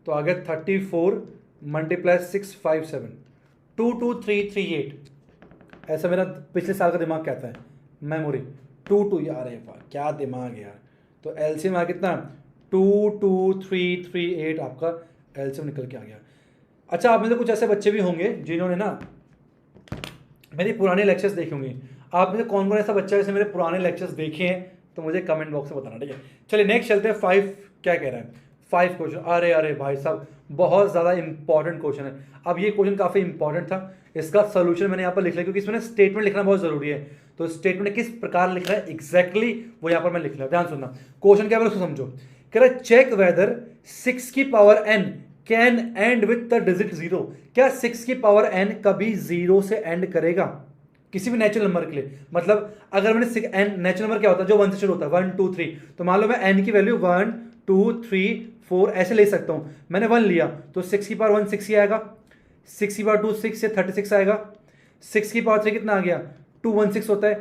तो आ गया 34 मल्टीप्लाई 657, 22338। ऐसा मेरा पिछले साल का दिमाग कहता है, मेमोरी 22 यार, है क्या दिमाग है यार। तो LCM आ कितना? 22338 आपका LCM निकल के आ गया। अच्छा, आप में से कुछ ऐसे बच्चे भी होंगे जिन्होंने ना मेरी पुराने लेक्चर्स देखे होंगे। आप में से कौन कौन ऐसा बच्चा है जिसने मेरे पुराने लेक्चर्स देखे हैं, तो मुझे कमेंट बॉक्स में बताना, ठीक है। चलिए नेक्स्ट चलते हैं। 5 क्या कह रहा है? 5 क्वेश्चन। अरे अरे भाई साहब, बहुत ज़्यादा इंपॉर्टेंट क्वेश्चन है। अब ये क्वेश्चन काफ़ी इंपॉर्टेंट था, इसका सोल्यूशन मैंने यहाँ पर लिख लिया क्योंकि इसमें स्टेटमेंट लिखना बहुत जरूरी है। तो स्टेटमेंट किस प्रकार लिख रहा है एग्जैक्टली वो यहाँ पर मैं लिख रहा हूँ, ध्यान सुनना। क्वेश्चन क्या है उसको समझो। कह रहा है चेक वेदर 6 की power n can and with the digit 0। क्या 6 की पावर n कभी 0 से एंड करेगा किसी भी नेचुरल नंबर के लिए? मतलब अगर मैंने n नेचुरल नंबर क्या होता है जो 1 से शुरू होता है, 1 2 3, तो मान लो मैं n की वैल्यू 1 2 3 4 ऐसे ले सकता हूं। मैंने 1 लिया तो 6 की पावर 1 6 ही आएगा, 6 की पावर 2 6 से 36 आएगा, 6 की पावर 3 कितना आ गया? 216 होता है।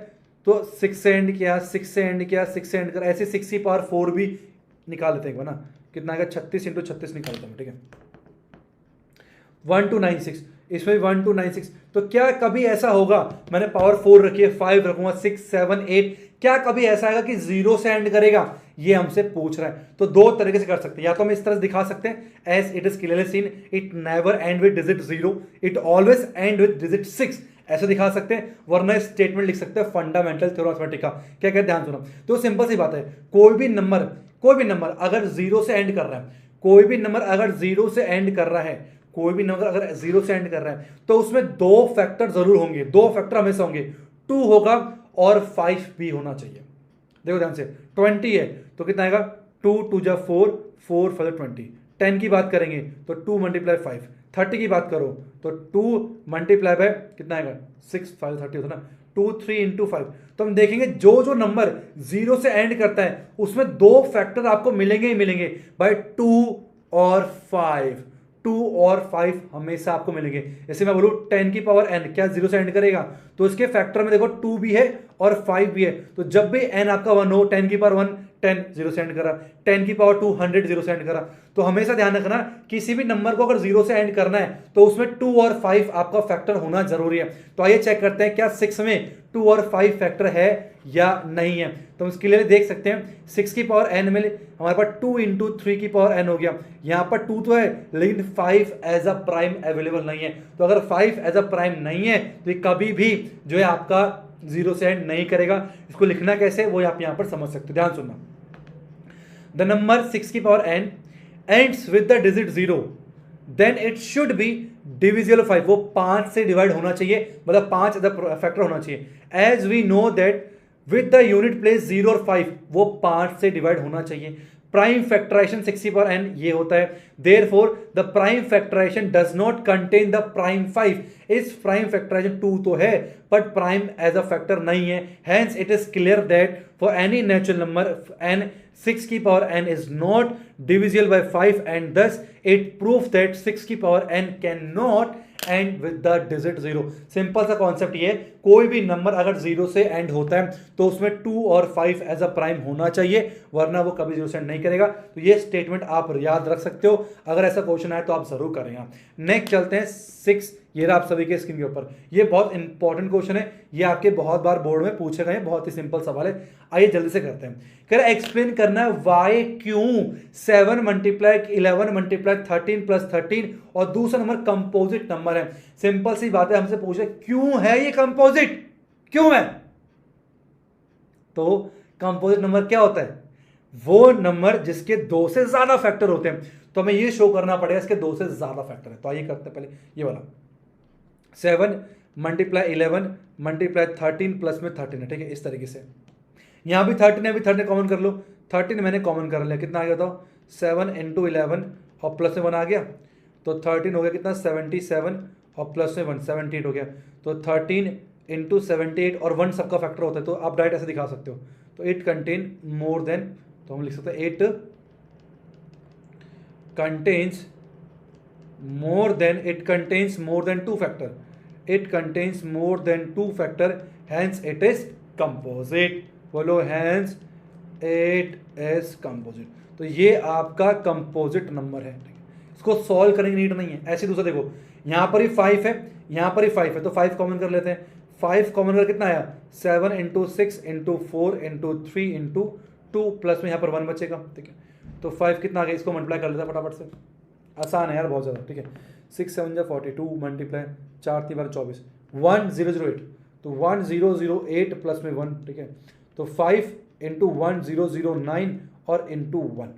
तो 6 से एंड किया, 6 से एंड किया, 6 से एंड कर, ऐसे 6 की पावर 4 भी निकाल लेते हैं ना, कितना आएगा? 36 × 36 निकालता हूँ, ठीक है। 1296, इसमें 1296। तो क्या कभी ऐसा होगा, मैंने पावर 4 रखी है, 5 रखूंगा, 6 7 8, क्या कभी ऐसा आएगा कि 0 से एंड करेगा? ये हमसे पूछ रहा है। तो दो तरीके से कर सकते हैं, या तो हम इस तरह से दिखा सकते हैं, as it is clearly seen it never end with digit 0, it always end with digit 6, ऐसे दिखा सकते हैं। वरना स्टेटमेंट लिख सकते हैं फंडामेंटल थ्योरम ऑफ मैथमेटिक्स का। क्या कहते हैं, ध्यान सुनो। तो सिंपल सी बात है, कोई भी नंबर अगर 0 से एंड कर रहा है, कोई भी नंबर अगर 0 से एंड कर रहा है, कोई भी नंबर अगर 0 से एंड कर रहा है, तो उसमें दो फैक्टर जरूर होंगे, दो फैक्टर हमेशा होंगे, 2 होगा और 5 भी होना चाहिए। देखो ध्यान से, 20 है तो कितना आएगा? 2 2 जा 4, 4 5 20। 10 की बात करेंगे तो 2 मल्टीप्लाई 5, 30 की बात करो तो 2 मल्टीप्लाई बाय कितना आएगा? 6 5 30 होता ना, 2 3 × 5। तो हम देखेंगे जो जो नंबर 0 से एंड करता है उसमें दो फैक्टर आपको मिलेंगे ही मिलेंगे भाई, 2 और 5, 2 और 5 हमेशा आपको मिलेंगे। जैसे मैं बोलूं 10 की पावर n क्या 0 से एंड करेगा? तो इसके फैक्टर में देखो 2 भी है और 5 भी है। तो जब भी n आपका 1 हो, 10 की पावर 1 10 0 से एंड करा, 10 की पावर 2 100 0 से एंड करा। तो हमेशा ध्यान रखना, किसी भी नंबर को अगर 0 से एंड करना है तो उसमें 2 और 5 आपका फैक्टर होना जरूरी है। तो आइए चेक करते हैं क्या 6 में 2 और 5 फैक्टर है या नहीं है। तो हम इसके लिए देख सकते हैं 6 की पावर n में हमारे पास 2 × 3 की पावर n हो गया। यहां पर 2 तो है लेकिन 5 एज अ प्राइम अवेलेबल नहीं है। तो अगर 5 एज अ प्राइम नहीं है तो ये कभी भी जो है आपका 0 से एंड नहीं करेगा। इसको लिखना कैसे वो आप यहां पर समझ सकते हो, ध्यान सुनना। द नंबर 6 की power n ends with the digit 0, then it should be divisible 5, वो 5 से डिवाइड होना चाहिए, मतलब 5 एज अ फैक्टर होना चाहिए। As we know that with the unit place 0 और 5, वो 5 से डिवाइड होना चाहिए। प्राइम फैक्टराइजेशन 6 की पावर n ये होता है। Therefore the prime factorisation does not contain the prime 5, इस प्राइम फैक्टराइजेशन 2 तो है but prime as a factor नहीं है। Hence it is clear that for any natural number n 6 की power n is not divisible by 5 and thus it proves that 6 की power n cannot end with the digit 0। Simple सा concept ये, कोई भी number अगर 0 से and होता है तो उसमें 2 और 5 एज अ प्राइम होना चाहिए, वरना वो कभी 0 से एंड नहीं करेगा। तो ये स्टेटमेंट आप याद रख सकते हो, अगर ऐसा क्वेश्चन आए तो आप जरूर करेंगे। नेक्स्ट चलते हैं 6, ये रहा आप सभी के स्क्रीन के ऊपर। ये बहुत इंपॉर्टेंट क्वेश्चन है, ये आपके बहुत बार बोर्ड में पूछे गए, बहुत ही सिंपल सवाल है। आइए जल्दी से करते हैं। कह रहा है एक्सप्लेन करना है वाई क्यों 7 मल्टीप्लाई 11 मल्टीप्लाई 13 प्लस 13 और दूसरा नंबर कंपोजिट नंबर है। सिंपल सी बात है, हमसे पूछ रहे क्यों है ये कंपोजिट, क्यों है? तो कंपोजिट नंबर क्या होता है? वो नंबर जिसके 2 से ज्यादा फैक्टर होते हैं, तो हमें ये शो करना पड़ेगा इसके 2 से ज्यादा फैक्टर है। तो आइए करते हैं पहले ये वाला 7 मल्टीप्लाई 11 मल्टीप्लाई 13 प्लस में 13 है, ठीक है। इस तरीके से यहाँ भी 13 है, भी 13 कॉमन कर लो, 13 मैंने कॉमन कर लिया, कितना आ गया था 7 इंटू 11 और प्लस में 1 आ गया, तो 13 हो गया कितना 77 और प्लस में 1 78 हो गया। तो 13 इंटू 78 और 1 सबका फैक्टर होता है, तो आप डायरेक्ट ऐसे दिखा सकते हो। तो इट कंटेन मोर देन, तो हम लिख सकते हैं it contains more than, it contains more than 2 factor, it contains more than 2 factor, hence it is composite. बोलो हैंस इट इज कंपोजिट। तो ये आपका कंपोजिट नंबर है। इसको सॉल्व करने की नीड नहीं है। ऐसे दूसरा देखो, यहाँ पर ही 5 है, यहाँ पर ही 5 है, तो 5 कॉमन कर लेते हैं। 5 कॉमन कर कितना आया 7 into 6 into 4 into 3 into 2 plus में यहाँ पर 1 बचेगा, ठीक है। तो 5 कितना आ गया, इसको मल्टीप्लाई कर लेते हैं फटाफट से, आसान है यार बहुत ज़्यादा, ठीक है। 6 7 42 मल्टीप्लाई 4 3 24 1008, तो 1008 प्लस में 1, ठीक है। तो 5 इंटू 1009 और इंटू 1,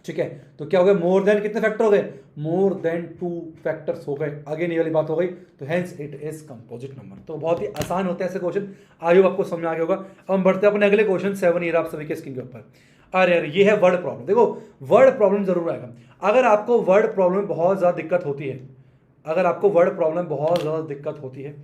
ठीक है। तो क्या हो गया, मोर देन कितने फैक्टर हो गए, मोर देन 2 फैक्टर्स हो गए। आगे नहीं वाली बात हो गई, तो hence it is composite number. तो बहुत ही आसान होते हैं ऐसे क्वेश्चन, आई होप आपको समझ आ गया होगा। अब हम बढ़ते हैं अपने अगले क्वेश्चन 7 ईयर आप सभी के स्क्रीन के ऊपर। अरे यार ये है वर्ड प्रॉब्लम। देखो वर्ड प्रॉब्लम जरूर आएगा। अगर आपको वर्ड प्रॉब्लम में बहुत ज़्यादा दिक्कत होती है, अगर आपको वर्ड प्रॉब्लम में बहुत ज़्यादा दिक्कत होती है,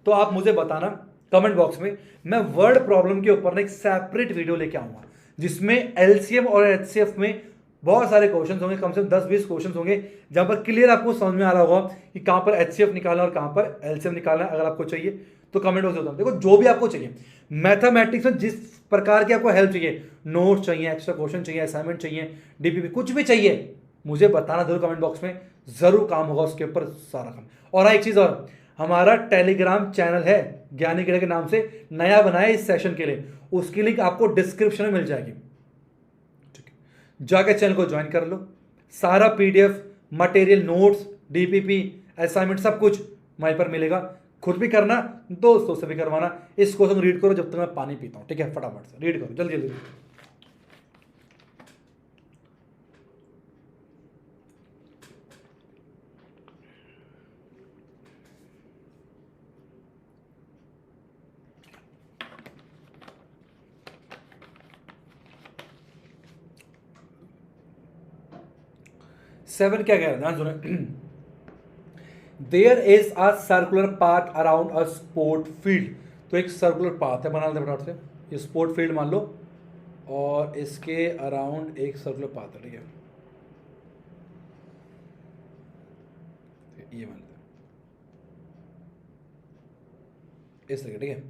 तो आप मुझे बताना कमेंट बॉक्स में। मैं वर्ड प्रॉब्लम के ऊपर ना एक सेपरेट वीडियो लेके आऊँगा, जिसमें एलसीएम और एचसीएफ में बहुत सारे क्वेश्चन होंगे, कम से कम 10-20 क्वेश्चन होंगे, जहां पर क्लियर आपको समझ में आ रहा होगा कि कहां पर एचसीएफ निकालना और कहां पर एलसीएम निकालना है। अगर आपको चाहिए तो कमेंट बॉक्स में बताओ। देखो जो भी आपको चाहिए मैथमेटिक्स में, जिस प्रकार की आपको हेल्प चाहिए, नोट्स चाहिए, एक्स्ट्रा क्वेश्चन चाहिए, असाइनमेंट चाहिए, डीपीपी, कुछ भी चाहिए, मुझे बताना जरूर कमेंट बॉक्स में, जरूर काम होगा उसके ऊपर सारा काम। और एक चीज और, हमारा टेलीग्राम चैनल है ज्ञानी क्रिया के नाम से, नया बनाया इस सेशन के लिए, उसकी लिंक आपको डिस्क्रिप्शन में मिल जाएगी, जाके चैनल को ज्वाइन कर लो। सारा PDF material, notes, DPP, assignment सब कुछ वहीं पर मिलेगा। खुद भी करना, दोस्तों से भी करवाना। इस क्वेश्चन रीड करो जब तक मैं पानी पीता हूं, ठीक है। फटाफट से रीड करो, जल्दी जल्दी। सेवन क्या कह रहा है, ध्यान सुने। There is a circular path around a sport field. तो एक सर्कुलर पाथ है, बना लेते फटाफट से। ये स्पोर्ट फील्ड मान लो, और इसके अराउंड एक सर्कुलर पाथ है, ठीक है। ये मान लेते इस तरीके, ठीक है।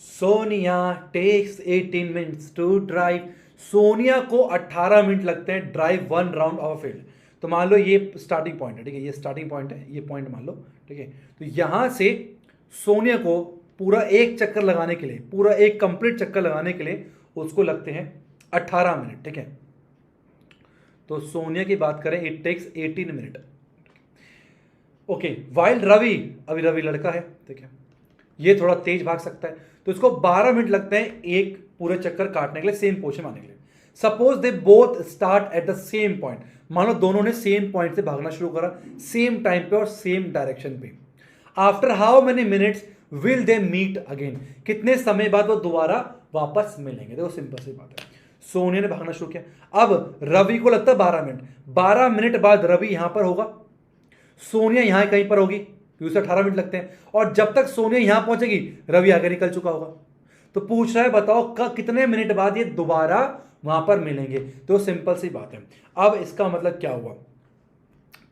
Sonia takes 18 minutes to drive. Sonia को 18 मिनट लगते हैं ड्राइव 1 राउंड ऑफ फील्ड। तो मान लो ये स्टार्टिंग पॉइंट है, ठीक है, ये स्टार्टिंग पॉइंट है, ये पॉइंट मान लो, ठीक है। तो यहां से सोनिया को पूरा एक चक्कर लगाने के लिए, पूरा एक कंप्लीट चक्कर लगाने के लिए उसको लगते हैं 18 मिनट, ठीक है। तो सोनिया की बात करें, it takes 18 minute, okay. While Ravi, अभी रवि लड़का है, ठीक है, ये थोड़ा तेज भाग सकता है, तो इसको 12 मिनट लगते हैं एक पूरे चक्कर काटने के लिए, सेम पोजीशन आने के लिए। Suppose they both start at the same point. मान लो दोनों ने सेम पॉइंट से भागना शुरू करा, सेम टाइम पे और सेम डायरेक्शन पे। After how many minutes will they meet again. कितने समय बाद वो दोबारा वापस मिलेंगे। देखो सिंपल सी बात है, सोनिया ने भागना शुरू किया, अब रवि को लगता है 12 मिनट। 12 मिनट बाद रवि यहां पर होगा, सोनिया यहां कहीं पर होगी, क्योंकि 18 मिनट लगते हैं, और जब तक सोनिया यहां पहुंचेगी रवि आगे निकल चुका होगा। तो पूछ रहा है बताओ कितने मिनट बाद ये दोबारा वहां पर मिलेंगे। तो सिंपल सी बात है। अब इसका मतलब क्या हुआ,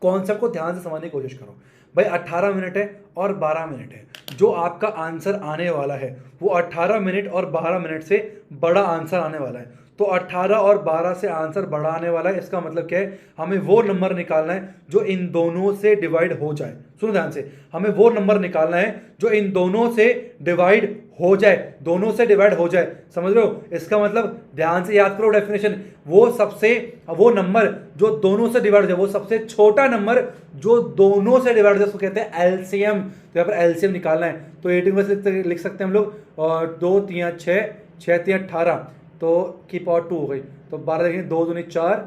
कॉन्सेप्ट को ध्यान से समझने की कोशिश करो भाई। 18 मिनट है और 12 मिनट है, जो आपका आंसर आने वाला है वो 18 मिनट और 12 मिनट से बड़ा आंसर आने वाला है। तो 18 और 12 से आंसर बड़ा आने वाला है। इसका मतलब क्या है, हमें वो नंबर निकालना है जो इन दोनों से डिवाइड हो जाए। सुनो ध्यान से, हमें वो नंबर निकालना है जो इन दोनों से डिवाइड हो जाए, दोनों से डिवाइड हो जाए, समझ रहे हो। इसका मतलब ध्यान से याद करो डेफिनेशन, वो नंबर जो दोनों से डिवाइड हो जाए, वो सबसे छोटा नंबर जो दोनों से डिवाइड हो जाए, उसको कहते हैं एलसीएम। तो यहाँ पर एलसीएम निकालना है। तो 18 में लिख सकते हैं हम लोग, और 2 3 6 6 3 18 तो की पावर 2 हो गई, तो 12 देखेंगे 2 दूनी 4,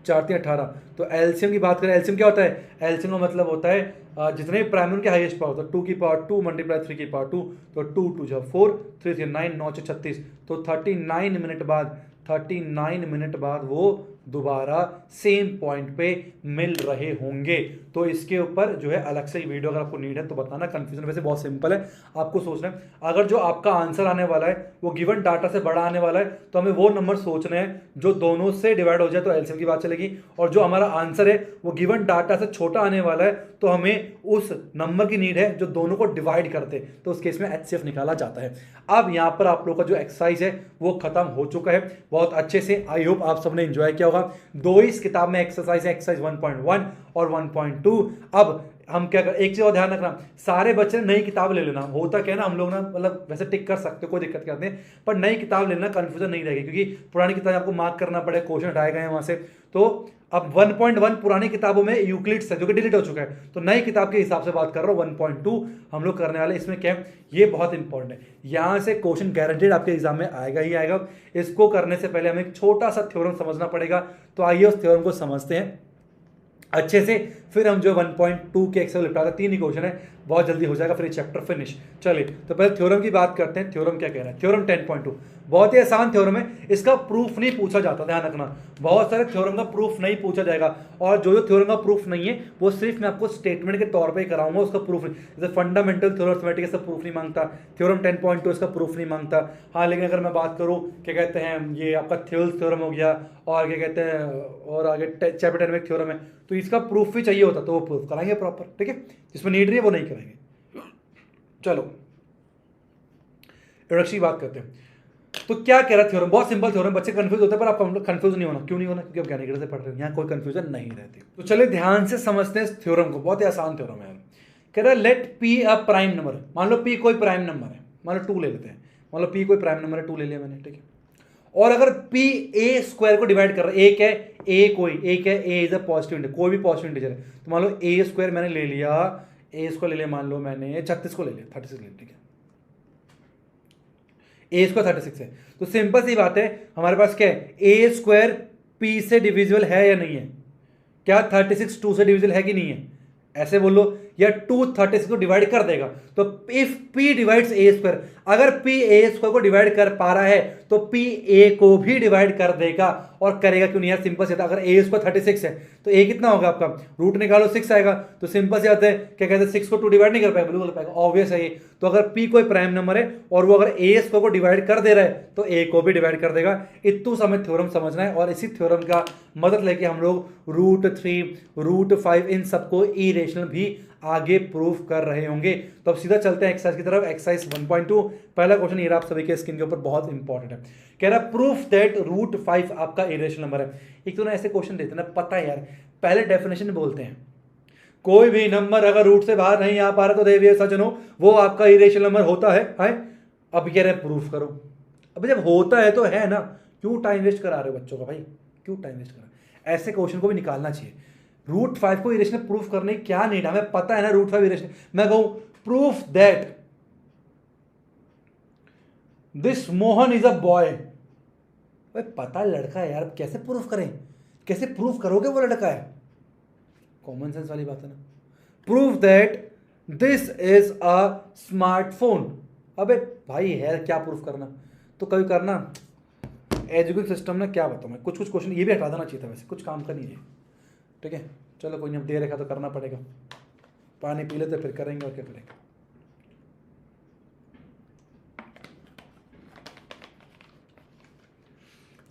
4 3 18। तो एलसीएम की बात करें, एलसीएम क्या होता है, एलसीएम का मतलब होता है जितने भी प्राइम उनके हाईएस्ट पावर, तो 2 की पावर 2 मल्टीप्लाई 3 की पावर 2, तो 2 2 जा 4, 3 3 9, 9 6 36, तो 39 मिनट बाद, 39 मिनट बाद वो दोबारा सेम पॉइंट पे मिल रहे होंगे। तो इसके ऊपर जो है अलग से वीडियो अगर आपको नीड है तो बताना। कंफ्यूजन वैसे बहुत सिंपल है, आपको सोचना है अगर जो आपका आंसर आने वाला है वो गिवन डाटा से बड़ा आने वाला है तो हमें वो नंबर सोचने हैं जो दोनों से डिवाइड हो जाए, तो एलसीएम की बात चलेगी। और जो हमारा आंसर है वो गिवन डाटा से छोटा आने वाला है तो हमें उस नंबर की नीड है जो दोनों को डिवाइड करते, तो उस केस में एचसीएफ निकाला जाता है। अब यहाँ पर आप लोगों का जो एक्सरसाइज है वो खत्म हो चुका है बहुत अच्छे से। आई होप आप सबने एंजॉय किया होगा। दो ही इस किताब में एक्सरसाइज है, एक्सरसाइज 1.1 और 1.2। अब हम क्या कर, एक चीज और ध्यान रखना, सारे बच्चे नई किताब ले लेना। होता क्या है ना, हम लोग ना मतलब वैसे टिक कर सकते हो, कोई दिक्कत नहीं है, पर नई किताब लेना, कंफ्यूजन नहीं रहेगी, क्योंकि पुरानी किताब आपको मार्क करना पड़े, क्वेश्चन हटाए गए हैं वहां से। तो अब 1.1 पुरानी किताबों में यूक्लिड्स है जो कि डिलीट हो चुका है, तो नई किताब के हिसाब से बात कर रहा हूँ 1.2 हम लोग करने वाले। इसमें क्या है, ये बहुत इंपॉर्टेंट है, यहाँ से क्वेश्चन गारंटेड आपके एग्जाम में आएगा ही आएगा। इसको करने से पहले हमें एक छोटा सा थ्योरम समझना पड़ेगा, तो आइए उस थ्योरम को समझते हैं अच्छे से, फिर हम जो 1.2 के एक्सेल निपटाते, 3 ही क्वेश्चन है, बहुत जल्दी हो जाएगा, फिर चैप्टर फिनिश। चलिए तो पहले थ्योरम की बात करते हैं। थ्योरम क्या कह रहा है, थ्योरम 10.2 बहुत ही आसान थ्योरम है, इसका प्रूफ नहीं पूछा जाता, ध्यान रखना। बहुत सारे थ्योरम का प्रूफ नहीं पूछा जाएगा, और जो थ्योरम का प्रूफ नहीं है वो सिर्फ मैं आपको स्टेटमेंट के तौर पर ही कराऊंगा, उसका प्रूफ नहीं। जैसे फंडामेंटल थ्योरम अर्थमेटिक इसका प्रूफ नहीं मांगता, थ्योरम 10.2 इसका प्रूफ नहीं मांगता। हाँ, लेकिन अगर मैं बात करूँ क्या कहते हैं, ये आपका थ्योरम्स थ्योरम हो गया, और क्या कहते हैं, और आगे चैप्टर 10 में एक थ्योरम है, तो इसका प्रूफ भी चाहिए होता तो वो प्रूफ कराएंगे प्रॉपर, ठीक है। जिसमें नीड रही है वो नहीं कराएंगे। चलो इंट्रोडक्शन की बात करते हैं। तो क्या कह रहा है थ्योरम, बहुत सिंपल थ्योरम, बच्चे कंफ्यूज होते हैं, पर आप कंफ्यूज नहीं होना। क्यों नहीं होना, क्योंकि आप ज्ञानी से पढ़ रहे हो, यहाँ कोई कंफ्यूजन नहीं रहती। तो चलिए ध्यान से समझते हैं इस थ्योरम को, बहुत ही आसान थ्योरम है। कह रहा है let P a prime number, मान लो पी कोई प्राइम नंबर है, मान लो 2 ले लेते हैं, मान लो पी कोई प्राइम नंबर है, 2 ले लिया मैंने, ठीक है। और अगर p a स्क्वायर को डिवाइड कर रहा है, एक है a, कोई एक है a is a positive integer, कोई भी पॉजिटिव इंटीजर है, तो मान लो a स्क्वायर मैंने ले लिया, a स्क्वायर ले लिया, मान लो मैंने 36 को ले लिया, 36 ले लिया, ठीक है। a स्क्वायर 36 है, तो सिंपल सी बात है, हमारे पास क्या है, a स्क्वायर p से डिविजिबल है या नहीं है, क्या 36 2 से डिविजिबल है कि नहीं है, ऐसे बोलो, या 2 36 को डिवाइड कर देगा। तो if p divides a square, अगर p a स्क्वायर को डिवाइड कर पा रहा है तो p a को भी डिवाइड कर देगा, और करेगा क्यों नहीं यार, सिंपल से था, अगर a स्क्वायर 36 है तो a कितना होगा आपका, रूट निकालो 6 आएगा, तो सिंपल से आता है, क्या कहते हैं, 6 को 2 डिवाइड नहीं कर पाएगा, बिल्कुल कर पाएगा, ऑब्वियस है ये। तो अगर p कोई प्राइम नंबर है और वो अगर a स्क्वायर को डिवाइड कर दे रहा है तो a को भी डिवाइड कर देगा। इतना हमें थ्योरम समझना है, और इसी थ्योरम का मदद लेके हम लोग √3 √5 इन सबको इरेशनल भी आगे प्रूफ कर रहे होंगे। तो अब सीधा चलते हैं एक्सरसाइज की तरफ, एक्सरसाइज 1.2। पहला क्वेश्चन ये आप सभी के स्क्रीन के ऊपर, बहुत इंपॉर्टेंट है। कह रहा है प्रूफ दैट √5 आपका इरेशनल नंबर है। एक तो ना ऐसे क्वेश्चन देते हैं ना, पता है यार, पहले डेफिनेशन बोलते हैं, कोई भी नंबर अगर रूट से बाहर नहीं आ पा रहा तो देविए सज्जनों वो आपका इरेशनल नंबर होता है। अब कह रहे हैं प्रूफ करो। अब जब होता है तो है ना, क्यों टाइम वेस्ट करा रहे हो बच्चों का, भाई क्यों टाइम वेस्ट करा, ऐसे क्वेश्चन को भी निकालना चाहिए। √5 को इरेशनल प्रूफ करने की क्या नीड, हमें पता है ना √5 इरेशनल। मैं कहूं proof that this Mohan is a boy, पता लड़का है यार, कैसे प्रूफ करें, कैसे प्रूफ करोगे वो लड़का है, कॉमन सेंस वाली बात है ना। Proof that this is a smartphone, अबे भाई है क्या प्रूफ करना, तो कभी करना एजुकेशन सिस्टम ने क्या बताऊं मैं, कुछ क्वेश्चन ये भी हटा देना चाहिए था, वैसे कुछ काम का नहीं है, ठीक है। चलो कोई नहीं, अब दे रखा तो करना पड़ेगा, पानी पी लेते फिर करेंगे, और क्या करेंगे।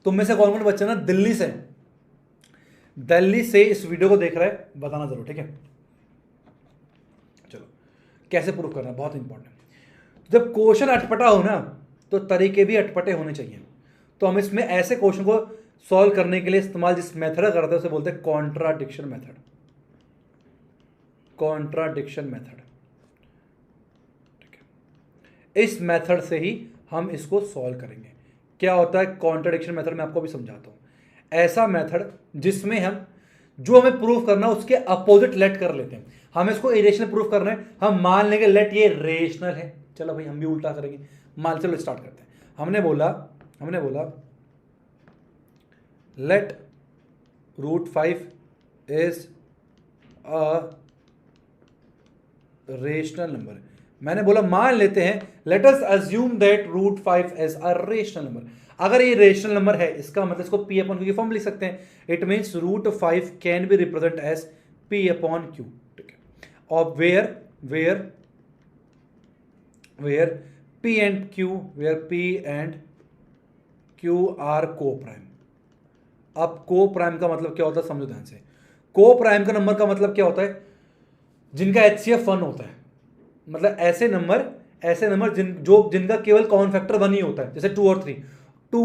तुम में से कौन कौन बच्चा ना दिल्ली से इस वीडियो को देख रहा है, बताना जरूर, ठीक है। चलो कैसे प्रूफ करना, बहुत इंपॉर्टेंट है। जब क्वेश्चन अटपटा हो ना तो तरीके भी अटपटे होने चाहिए। तो हम इसमें ऐसे क्वेश्चन को सॉल्व करने के लिए इस्तेमाल जिस मेथड करते हैं उसे बोलते हैं कॉन्ट्राडिक्शन मेथड, कॉन्ट्राडिक्शन मेथड, ठीक है। इस मेथड से ही हम इसको सॉल्व करेंगे। क्या होता है कॉन्ट्राडिक्शन मेथड, मैं आपको भी समझाता हूं। ऐसा मेथड जिसमें हम जो हमें प्रूफ करना है उसके अपोजिट लेट कर लेते हैं। हमें इसको इरेशनल प्रूफ करना है, हम मान लेंगे लेट ये रेशनल है, चलो भाई हम भी उल्टा करेंगे, मान, चलो स्टार्ट करते हैं। हमने बोला let √5 is a rational number. मैंने बोला मान लेते हैं, let us assume that √5 is a rational number. अगर ये रेशनल नंबर है, इसका मतलब इसको P अपॉन क्यू की फॉर्म लिख सकते हैं। It means √5 can be represent as P upon Q. ठीक है, और where P and Q are coprime. अब को प्राइम का मतलब क्या होता है, समझो ध्यान से। को प्राइम का नंबर का मतलब क्या होता है, जिनका HCF 1 होता है। मतलब ऐसे नंबर जिनका केवल कॉमन फैक्टर 1 ही होता है, जैसे 2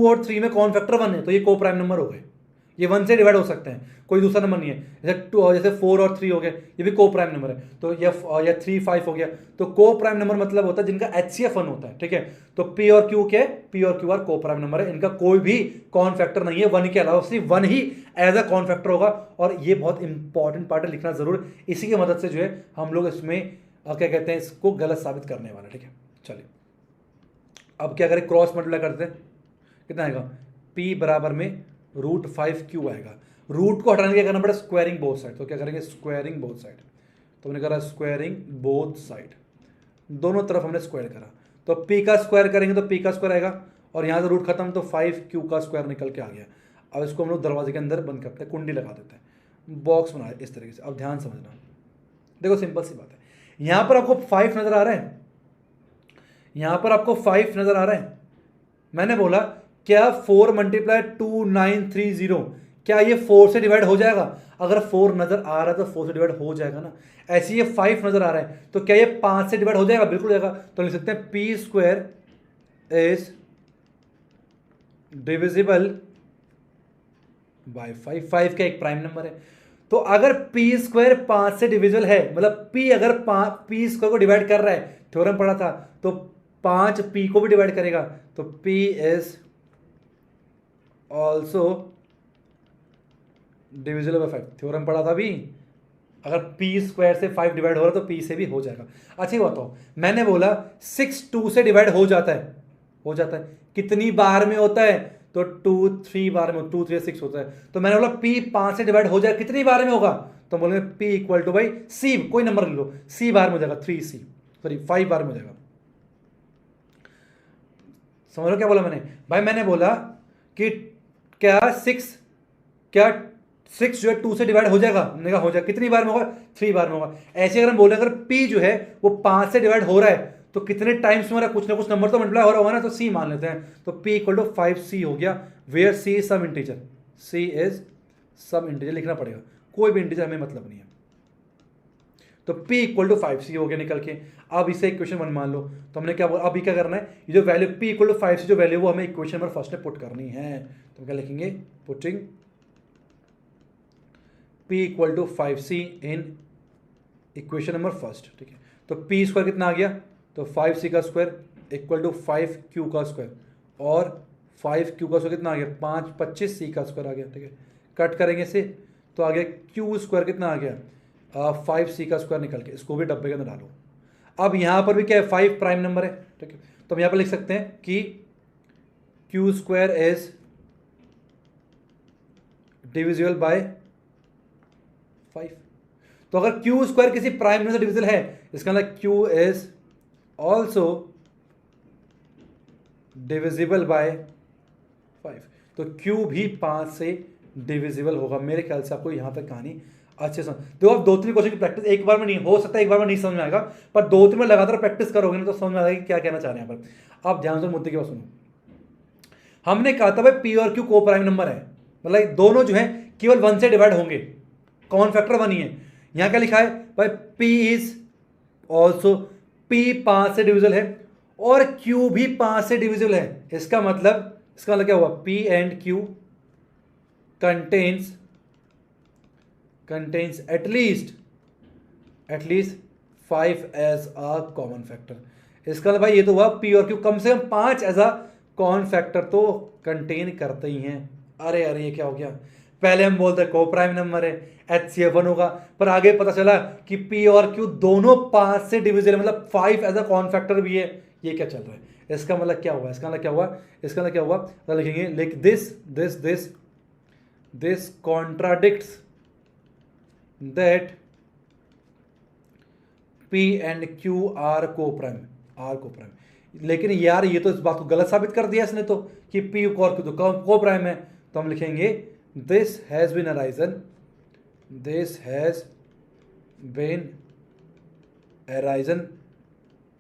और 3 में कॉमन फैक्टर 1 है, तो ये को प्राइम नंबर हो गए। ये 1 से डिवाइड हो सकते हैं, कोई दूसरा नंबर नहीं है। जैसे 4 और 3 हो गए, ये भी को प्राइम नंबर है। तो या 3 5 हो गया। तो को प्राइम नंबर मतलब होता है जिनका HCF 1 होता है। ठीक है, तो P और Q आर को प्राइम नंबर है। इनका कोई भी कॉमन फैक्टर नहीं है, 1 के अलावा सिर्फ 1 ही एज अ कॉमन फैक्टर होगा। और ये बहुत इंपॉर्टेंट पार्ट है, लिखना जरूर। इसी की मदद से जो है हम लोग इसमें क्या कहते हैं, इसको गलत साबित करने वाला। ठीक है, चलिए अब क्या करें, क्रॉस मल्टीप्लाई करते हैं। कितना आएगा, P बराबर में √5Q आएगा। रूट को हटाने के क्या करना पड़ेगा, स्क्वायरिंग बोथ साइड। तो क्या करेंगे, स्क्वायरिंग बोथ साइड। तो हमने करा स्क्वायरिंग बोथ साइड, दोनों तरफ हमने स्क्वायर करा। तो P का स्क्वायर करेंगे तो P का स्क्वायर आएगा, और यहाँ से रूट खत्म, तो 5Q का स्क्वायर निकल के आ गया। अब इसको हम लोग दरवाजे के अंदर बंद करते हैं, कुंडी लगा देते हैं, बॉक्स बना इस तरीके से। अब ध्यान समझना, देखो सिंपल सी बात है। यहाँ पर आपको 5 नजर आ रहा है, यहाँ पर आपको 5 नजर आ रहा है। मैंने बोला क्या 4 × 2930 क्या ये 4 से डिवाइड हो जाएगा? अगर 4 नजर आ रहा है तो 4 से डिवाइड हो जाएगा ना। ऐसे ये 5 नजर आ रहा है, तो क्या ये 5 से डिवाइड हो जाएगा? बिल्कुल जाएगा। तो लिख सकते हैं P² इज डिविजिबल बाय 5। 5 का एक प्राइम नंबर है। तो अगर P² 5 से डिविजिबल है, मतलब P अगर P² को डिवाइड कर रहा है, थ्योरम पढ़ा था, तो 5 P को भी डिवाइड करेगा, तो P is also divisible by 5। Theorem पढ़ा था भी, अगर P² से 5 डिवाइड हो रहा है तो P से भी हो जाएगा। अच्छा ये बताओ, मैंने बोला 6 2 से डिवाइड हो जाता है, कितनी बार में होता है? तो 2 3 बार में, 2 3 6 होता है। तो मैंने बोला P 5 से डिवाइड हो जाए, कितनी बार में होगा? तो बोलेंगे P equal two by C, कोई नंबर ले लो, C बार में हो जाएगा, 3C, सॉरी 5 बार में हो जाएगा। समझ लो क्या बोला मैंने भाई? मैंने बोला कि क्या 6 जो है 2 से डिवाइड हो जाएगा? हमने कहा हो जाएगा, कितनी बार में होगा? 3 बार में होगा। ऐसे अगर हम बोले, अगर P जो है वो 5 से डिवाइड हो रहा है, तो कितने टाइम्स में हो रहा है? कुछ ना कुछ नंबर तो मल्टीप्लाई हो रहा होगा ना, तो C मान लेते हैं। तो P इक्वल टू 5C हो गया, where C is some integer. C is some integer लिखना पड़ेगा, कोई भी इंटीजर हमें मतलब नहीं है। तो P इक्वल टू 5C हो गया निकल के। अब इसे इक्वेशन 1 मान लो। तो हमने क्या बोला, अभी क्या करना है, ये जो value P equal to 5C जो वैल्यू, वो हमें इक्वेशन नंबर फर्स्ट में पुट करनी है। तो क्या लिखेंगे, putting P equal to 5C in equation number first. ठीक है, तो P² कितना आ गया? तो 5C का स्क्वायर इक्वल टू 5Q का स्क्वायर, और 5Q का स्क्वायर कितना आ गया? 5 25C का स्क्वायर आ गया। ठीक है, कट करेंगे इसे, तो आ गया Q² कितना आ गया? 5C का स्क्वायर निकल के, इसको भी डब्बे के अंदर डालो। अब यहाँ पर भी क्या है, 5 प्राइम नंबर है। ठीक है, तो हम यहाँ पर लिख सकते हैं कि Q² इज डिविजिबल बाय 5। तो अगर Q² किसी प्राइम नंबर से डिविजिबल है, इसका मतलब Q is also divisible by 5। तो Q भी 5 से डिविजिबल होगा। मेरे ख्याल से आपको यहाँ तक कहानी अच्छे समझ। देखो आप 2-3 क्वेश्चन की प्रैक्टिस एक बार में नहीं, हो सकता है एक बार में नहीं समझ में आएगा, पर 2-3 बार लगातार प्रैक्टिस करोगे ना तो समझ में आएगा कि क्या कहना चाह रहे हैं यहाँ पर। आप ध्यान से मुद्दे की बात सुनो। हमने कहा था भाई P और Q को प्राइम नंबर है, मतलब दोनों जो है केवल 1 से डिवाइड होंगे, कॉमन फैक्टर 1 ही है। यहाँ क्या लिखा है भाई, P इज ऑल्सो, P 5 से डिविजिबल है और Q भी 5 से डिविजिबल है। इसका मतलब क्या हुआ, P and Q contains at least 5 as a common factor। इसका मतलब भाई ये तो हुआ P और Q कम से कम 5 एज अ कॉमन फैक्टर तो कंटेन करते ही हैं। अरे ये क्या हो गया, पहले हम बोलते को प्राइम नंबर है, HCF 1 होगा, पर आगे पता चला कि P और Q दोनों 5 से डिविजिबल, मतलब 5 एज अ कॉमन फैक्टर भी है। ये क्या चल रहा है? इसका मतलब क्या हुआ, इसका मतलब क्या हुआ, इसका मतलब क्या हुआ, तो लिखेंगे like this contradicts that P and Q are coprime. लेकिन यार ये तो इस बात को गलत साबित कर दिया इसने तो, कि P और Q तो को प्राइम है। तो हम लिखेंगे this has been arisen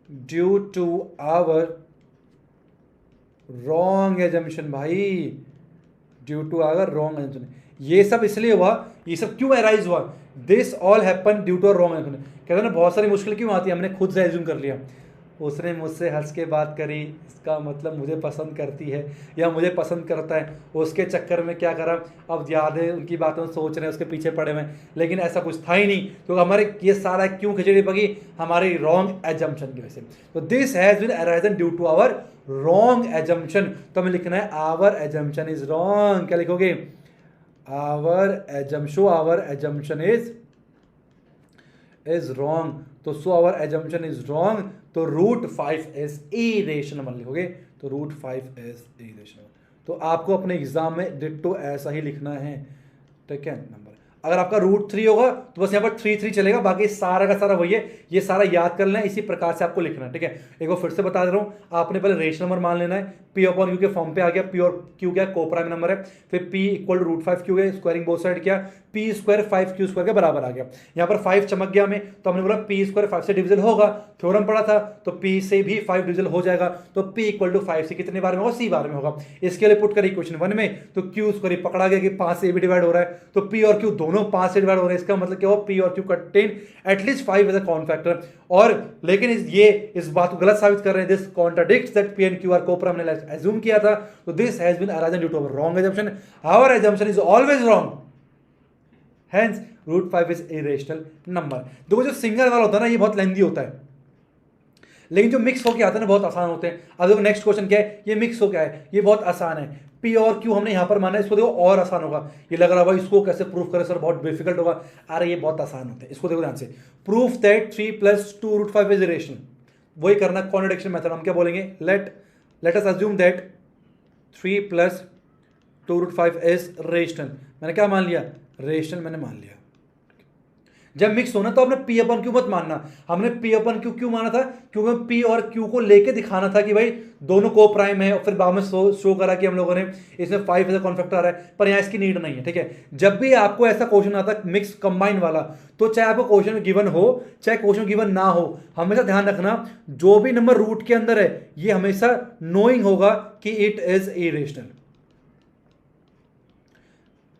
due to our wrong assumption. भाई due to our wrong assumption, ये सब इसलिए हुआ, ये सब क्यों अराइज हुआ, this all happen due to wrong assumption. कहते हैं ना बहुत सारी मुश्किल क्यों आती है, हमने खुद से एज्यूम कर लिया। उसने मुझसे हंस के बात करी, इसका मतलब मुझे पसंद करती है या मुझे पसंद करता है, उसके चक्कर में क्या करा, अब ज़्यादा उनकी बातों सोच रहे हैं, उसके पीछे पड़े हुए हैं। लेकिन ऐसा कुछ था ही नहीं, तो हमारे ये सारा क्यों खिचड़ी पकी, हमारी रॉन्ग एजम्पशन की वजह से। तो this has been arisen due to our wrong assumption. तो हमें लिखना है आवर एजम्पशन इज रॉन्ग। क्या लिखोगे, आवर एजम्पशन इज रॉन्ग। तो so our assumption is wrong, तो रूट 5 इज इरेशनल नंबर लिखोगे। तो रूट 5 इज इरेशनल। तो आपको अपने एग्जाम में डिट्टो ऐसा ही लिखना है, ठीक है। नंबर अगर आपका रूट 3 होगा तो बस यहाँ पर 3 चलेगा, बाकी सारा का सारा वही है, ये सारा याद कर लेना है, इसी प्रकार से आपको लिखना है, ठीक है। एक बार फिर से बता दे रहा हूँ, आपने पहले रेशनल नंबर मान लेना है, P अपॉन Q के फॉर्म पे आ गया, P और Q क्या को प्राइम नंबर है, फिर P इक्वल रूट 5 Q है, स्क्वायरिंग बोथ साइड किया, P स्क्वायर 5 Q स्क्वायर के बराबर आ गया। यहाँ पर 5 चमक गया हमें, तो हमने बोला P स्क्वायर 5 से डिविजल होगा, थ्योरम पढ़ा था, तो P से भी 5 डिविजल हो जाएगा, तो P इक्वल टू 5 से कितने बार में होगा, C बार में होगा। इसके लिए पुट करी इक्वेशन 1 में, तो Q स्क्वायर पकड़ा गया कि 5 से भी डिवाइड हो रहा है, तो P और Q दोनों 5 से डिवाइड हो रहे हैं, इसका मतलब क्या हो, P और Q contain at least 5 as a common factor. और लेकिन ये इस बात को गलत साबित कर रहे हैं, this contradicts that P and Q are coprime, हमने एज्यूम किया था, तो this has been arisen due to our wrong assumption, our assumption is always wrong, hence root 5 is irrational number. देखो जो सिंगल वाला होता है ना, ये बहुत लेंथी होता है, लेकिन जो मिक्स होकर आता है ना बहुत आसान होते हैं। अब देखो नेक्स्ट क्वेश्चन क्या है, ये मिक्स हो क्या है, ये बहुत आसान है, P और Q हमने यहां पर माना है, इसको देखो और आसान होगा। ये लग रहा है इसको कैसे प्रूफ करें सर, बहुत डिफिकल्ट होगा, अरे ये बहुत आसान होते हैं, इसको देखो ध्यान से। Proof that 3 + 2 root 5 is irrational, वही करना कॉन्ट्रडिक्शन मेथड। हम क्या बोलेंगे, let us assume that 3 + 2 root 5 is rational. मैंने क्या मान लिया, रेशनल मैंने मान लिया। जब मिक्स होना तो आपने P अपन Q मत मानना, हमने P अपन Q क्यों माना था, क्योंकि P और Q को लेके दिखाना था कि भाई दोनों को प्राइम है, और फिर बाद में शो करा कि हम लोगों ने इसमें 5 ऐसा कॉन्फैक्टर आ रहा है, पर यहाँ इसकी नीड नहीं है, ठीक है। जब भी आपको ऐसा क्वेश्चन आता है मिक्स कंबाइन वाला, तो चाहे आपको क्वेश्चन गिवन हो चाहे क्वेश्चन गिवन ना हो, हमेशा ध्यान रखना जो भी नंबर रूट के अंदर है ये हमेशा नोइंग होगा कि इट इज इरेशनल,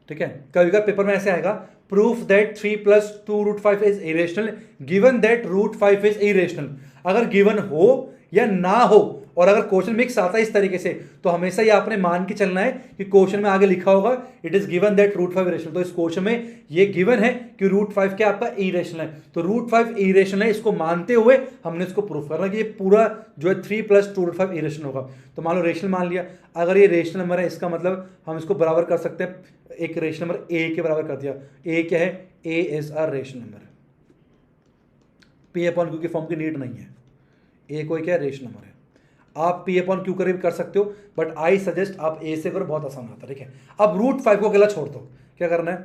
ठीक है। कभी कभी पेपर में ऐसे आएगा, proof that 3 + 2 root 5 is irrational given that root 5 is irrational. अगर गिवन हो या ना हो, और अगर क्वेश्चन मिक्स आता है इस तरीके से, तो हमेशा ये आपने मान के चलना है कि क्वेश्चन में आगे लिखा होगा it is given that root 5 irrational. तो इस क्वेश्चन में ये गिवन है कि रूट 5 क्या आपका इरेशनल है, तो रूट 5 इरेशनल है, इसको मानते हुए हमने इसको प्रूफ करना कि ये पूरा जो है 3 + 2 रूट 5 इरेशनल होगा। तो मान लो रेशनल मान लिया, अगर ये रेशनल नंबर है, इसका मतलब हम इसको बराबर कर सकते हैं, एक रेशनल नंबर ए के बराबर कर दिया। ए क्या है, A is a rational number, P upon Q की फॉर्म की नीड नहीं है, ए कोई क्या रेशनल नंबर है। आप P अपॉन Q कर भी कर सकते हो, बट आई सजेस्ट आप ए से करो, बहुत आसान आता है, ठीक है। अब रूट 5 को अकेला छोड़ दो, क्या करना है,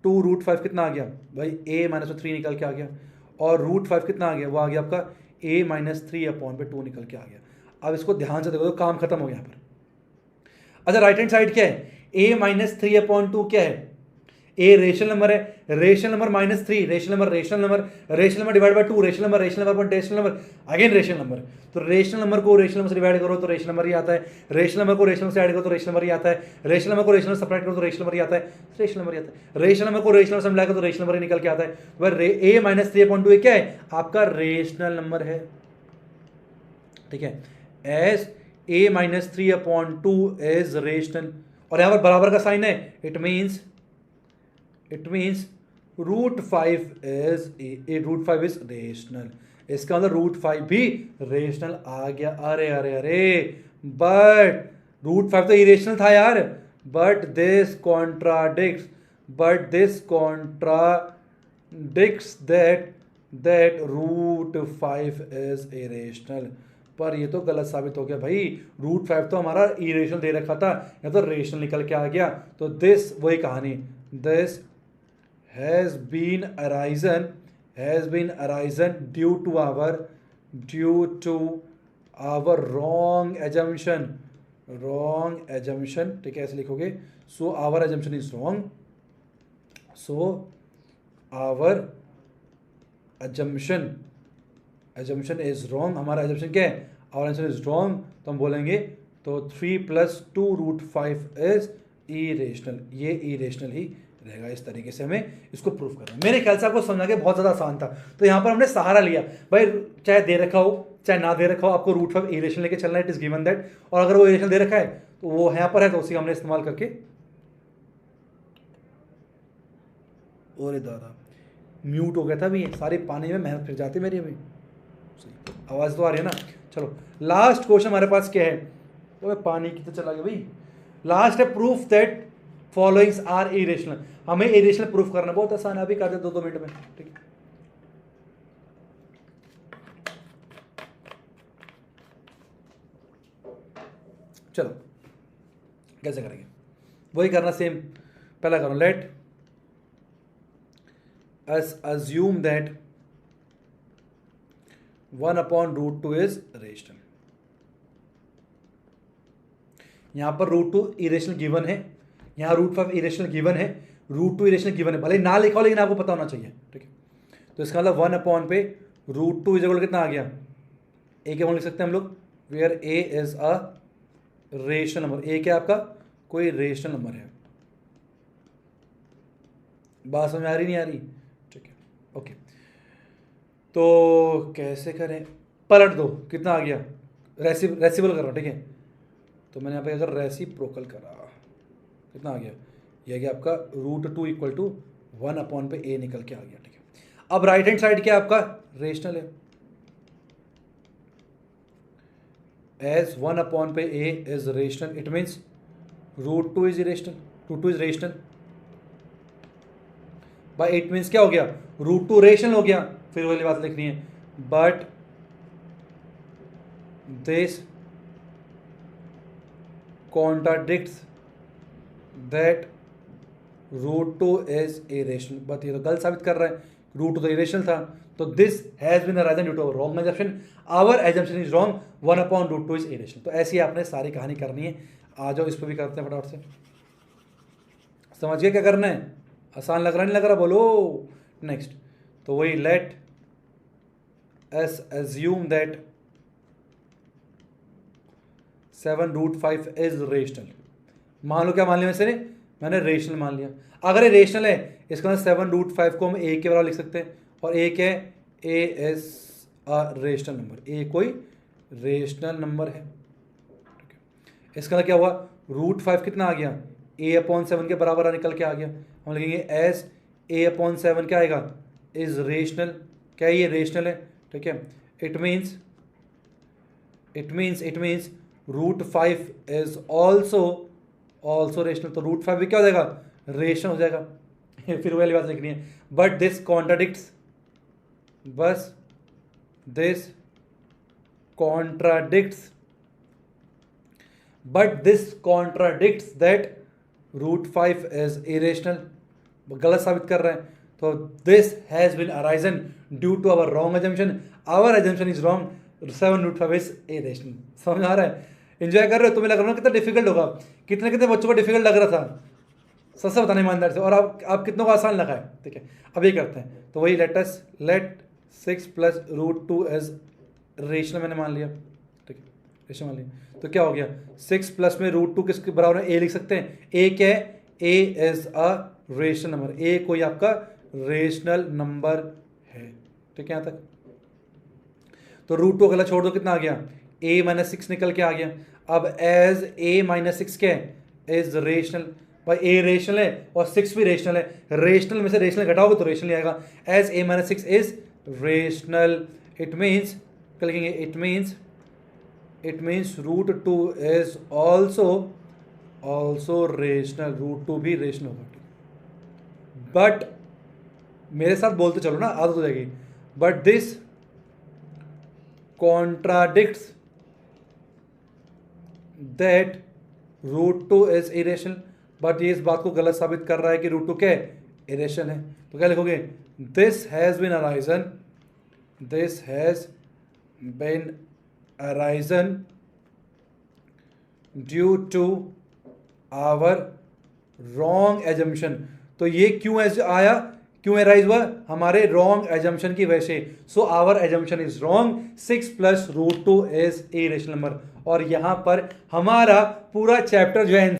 2 रूट 5 कितना आ गया भाई, a - 3 निकल के आ गया, और रूट 5 कितना आ गया, वो आ गया आपका a - 3 अपॉन पे 2 निकल के आ गया। अब इसको ध्यान से देखो तो काम खत्म हो गया यहाँ पर। अच्छा राइट हैंड साइड क्या है, a - 3 अपॉन 2 क्या है, ए रेशनल नंबर है, rational number -3, rational number divide by 2, rational number rational number again rational number. तो रेशनल नंबर को रेशनल नंबर से डिवाइड करो तो रेशनल नंबर ही आता है, रेशनल नंबर को रेशनल से ऐड करो तो रेशनल नंबर ही आता है, रेशनल नंबर को रेशनल सब्ट्रैक्ट करो तो रेशनल नंबर ही आता है, रेशनल नंबर को रेशनल से मिला करो तो रेशनल नंबर ही निकल के आता है। तो ए - 3 अपॉन 2 क्या है, आपका रेशनल नंबर है, ठीक है। As a - 3 upon 2 is rational, और यहां पर बराबर का साइन है, it means root 5 is rational. इसका मतलब रूट 5 भी रेशनल आ गया। अरे अरे अरे, बट रूट 5 तो इरेशनल था यार, but this contradicts that root 5 is irrational. पर ये तो गलत साबित हो गया भाई, √5 तो हमारा इरेशनल दे रखा था, या तो रेशनल निकल के आ गया। तो दिस वही कहानी, this has been arisen due to our wrong assumption, ठीक है, ऐसे लिखोगे। So our assumption is wrong, our assumption is wrong, हमारा एजम्पशन क्या है, आवर एजम्पशन इज रॉन्ग, तो हम बोलेंगे तो 3 + 2√5 इज इरेशनल, ये इरेशनल ही रहेगा। इस तरीके से हमें इसको प्रूफ करना है। मेरे ख्याल से आपको समझना के बहुत ज़्यादा आसान था। तो यहाँ पर हमने सहारा लिया भाई, चाहे दे रखा हो चाहे ना दे रखा हो, आपको √5 इरेशनल लेके चलना है, इट इज गिवन दैट। और अगर वो इरेशनल दे रखा है तो वो यहाँ पर है, तो उसी हमने इस्तेमाल करके, और दादा म्यूट हो गया था अभी, सारी पानी में मेहनत फिर जाती मेरी अभी, आवाज़ तो आ रही है ना। चलो लास्ट क्वेश्चन हमारे पास क्या है, तो पानी की तो चला गया भाई। लास्ट है proof that followings are irrational. हमें इरेशनल प्रूफ करना बहुत आसान है, अभी कर दे 2 मिनट में, ठीक है। चलो कैसे करेंगे, वही करना सेम। पहला करो, late us assume that 1/√2 is rational. यहां पर √2 इरेशनल गिवन है, यहाँ √5 इरेशनल गिवन है, √2 इरेशनल गिवन है, भले ना लिखा हो लेकिन आपको पता होना चाहिए, ठीक है। तो इसका मतलब 1/√2 इज इक्वल कितना आ गया, ए के वन लिख सकते हैं हम लोग, where A is a rational number. A क्या आपका कोई रेशनल नंबर है। बात समझ में आ रही नहीं आ रही, ठीक है, ओके। तो कैसे करें, पलट दो, कितना आ गया, रेसिबल कर रहा, ठीक है। तो मैंने यहाँ पे अगर रेसिप्रोकल करा, कितना आ गया, यह गया आपका √2 = 1/a निकल के आ गया, ठीक है। अब राइट हैंड साइड क्या आपका रेशनल है, as 1/a is rational, it means √2 is irrational, √2 is rational, by it means क्या हो गया, √2 रेशनल हो गया। फिर वाली बात लिखनी है, but this contradicts that √2 is irrational. But ये तो गलत साबित कर रहा है, √2 तो इरेशनल था। तो this has been arisen due to wrong assumption, our assumption is wrong, 1/√2 is irrational. तो ऐसी आपने सारी कहानी करनी है। आ जाओ इस पर भी करते हैं फटाफट से, समझ गए क्या करना है, आसान लग रहा नहीं लग रहा, बोलो नेक्स्ट। तो वही late us assume that 7√5 is rational. मान लो क्या मान लिया वैसे, मैंने रेशनल मान लिया। अगर ये रेशनल है, इसका मतलब 7√5 को हम ए के बराबर लिख सकते हैं, और ए क्या है, A is a rational number, ए कोई रेशनल नंबर है, ठीक है। इसका मतलब क्या हुआ, √5 कितना आ गया, a/7 के बराबर निकल के आ गया। हम लिखेंगे एस a/7 क्या आएगा, इज रेशनल, क्या ये रेशनल है, ठीक है। It means √5 is also rational. तो √5 भी क्या हो जाएगा, रेशनल हो जाएगा। फिर वाली बात लिखनी है, but this contradicts that √5 is irrational, गलत साबित कर रहा है। तो this has been arisen due to our wrong assumption, our assumption is wrong, 7√5 is irrational. समझ आ रहा है, एंजॉय कर रहे हो, तुम्हें लग रहा है कितना डिफिकल्ट होगा, कितने कितने बच्चों को डिफिकल्ट लग रहा था, सच से बताने ईमानदार से, और आप कितनों को आसान लगा है, ठीक है। अब ये करते हैं, तो वही लेट 6 + √2 इज रेशनल मैंने मान लिया, ठीक है, रेशनल मान लिया। तो क्या हो गया, 6 प्लस में √2 किसके बराबर है, ए लिख सकते हैं। ए क्या है, A is a rational number, ए कोई आपका रेशनल नंबर है, ठीक है यहाँ तक। तो √2 अगला छोड़ दो, कितना आ गया, a-6 निकल के आ गया। अब एज a-6 क्या है, इज रेशनल, भाई ए रेशनल है और 6 भी रेशनल है, रेशनल में से रेशनल घटाओगे तो रेशनल आएगा। As a-6 is rational, it means क्या लिखेंगे, it means √2 is also rational, √2 भी रेशनल होगा। बट मेरे साथ बोलते चलो ना, आदत हो जाएगी। But this contradicts that √2 is irrational, but ये इस बात को गलत साबित कर रहा है कि √2 क्या है, इरेशनल है। तो क्या लिखोगे, this has been arisen due to our wrong assumption. तो ये क्यों आया, क्यों अराइज हुआ, हमारे रॉन्ग एजम्पशन की वजह से। So our assumption is wrong, 6 + √2 is a rational number. और यहां पर हमारा पूरा चैप्टर जो है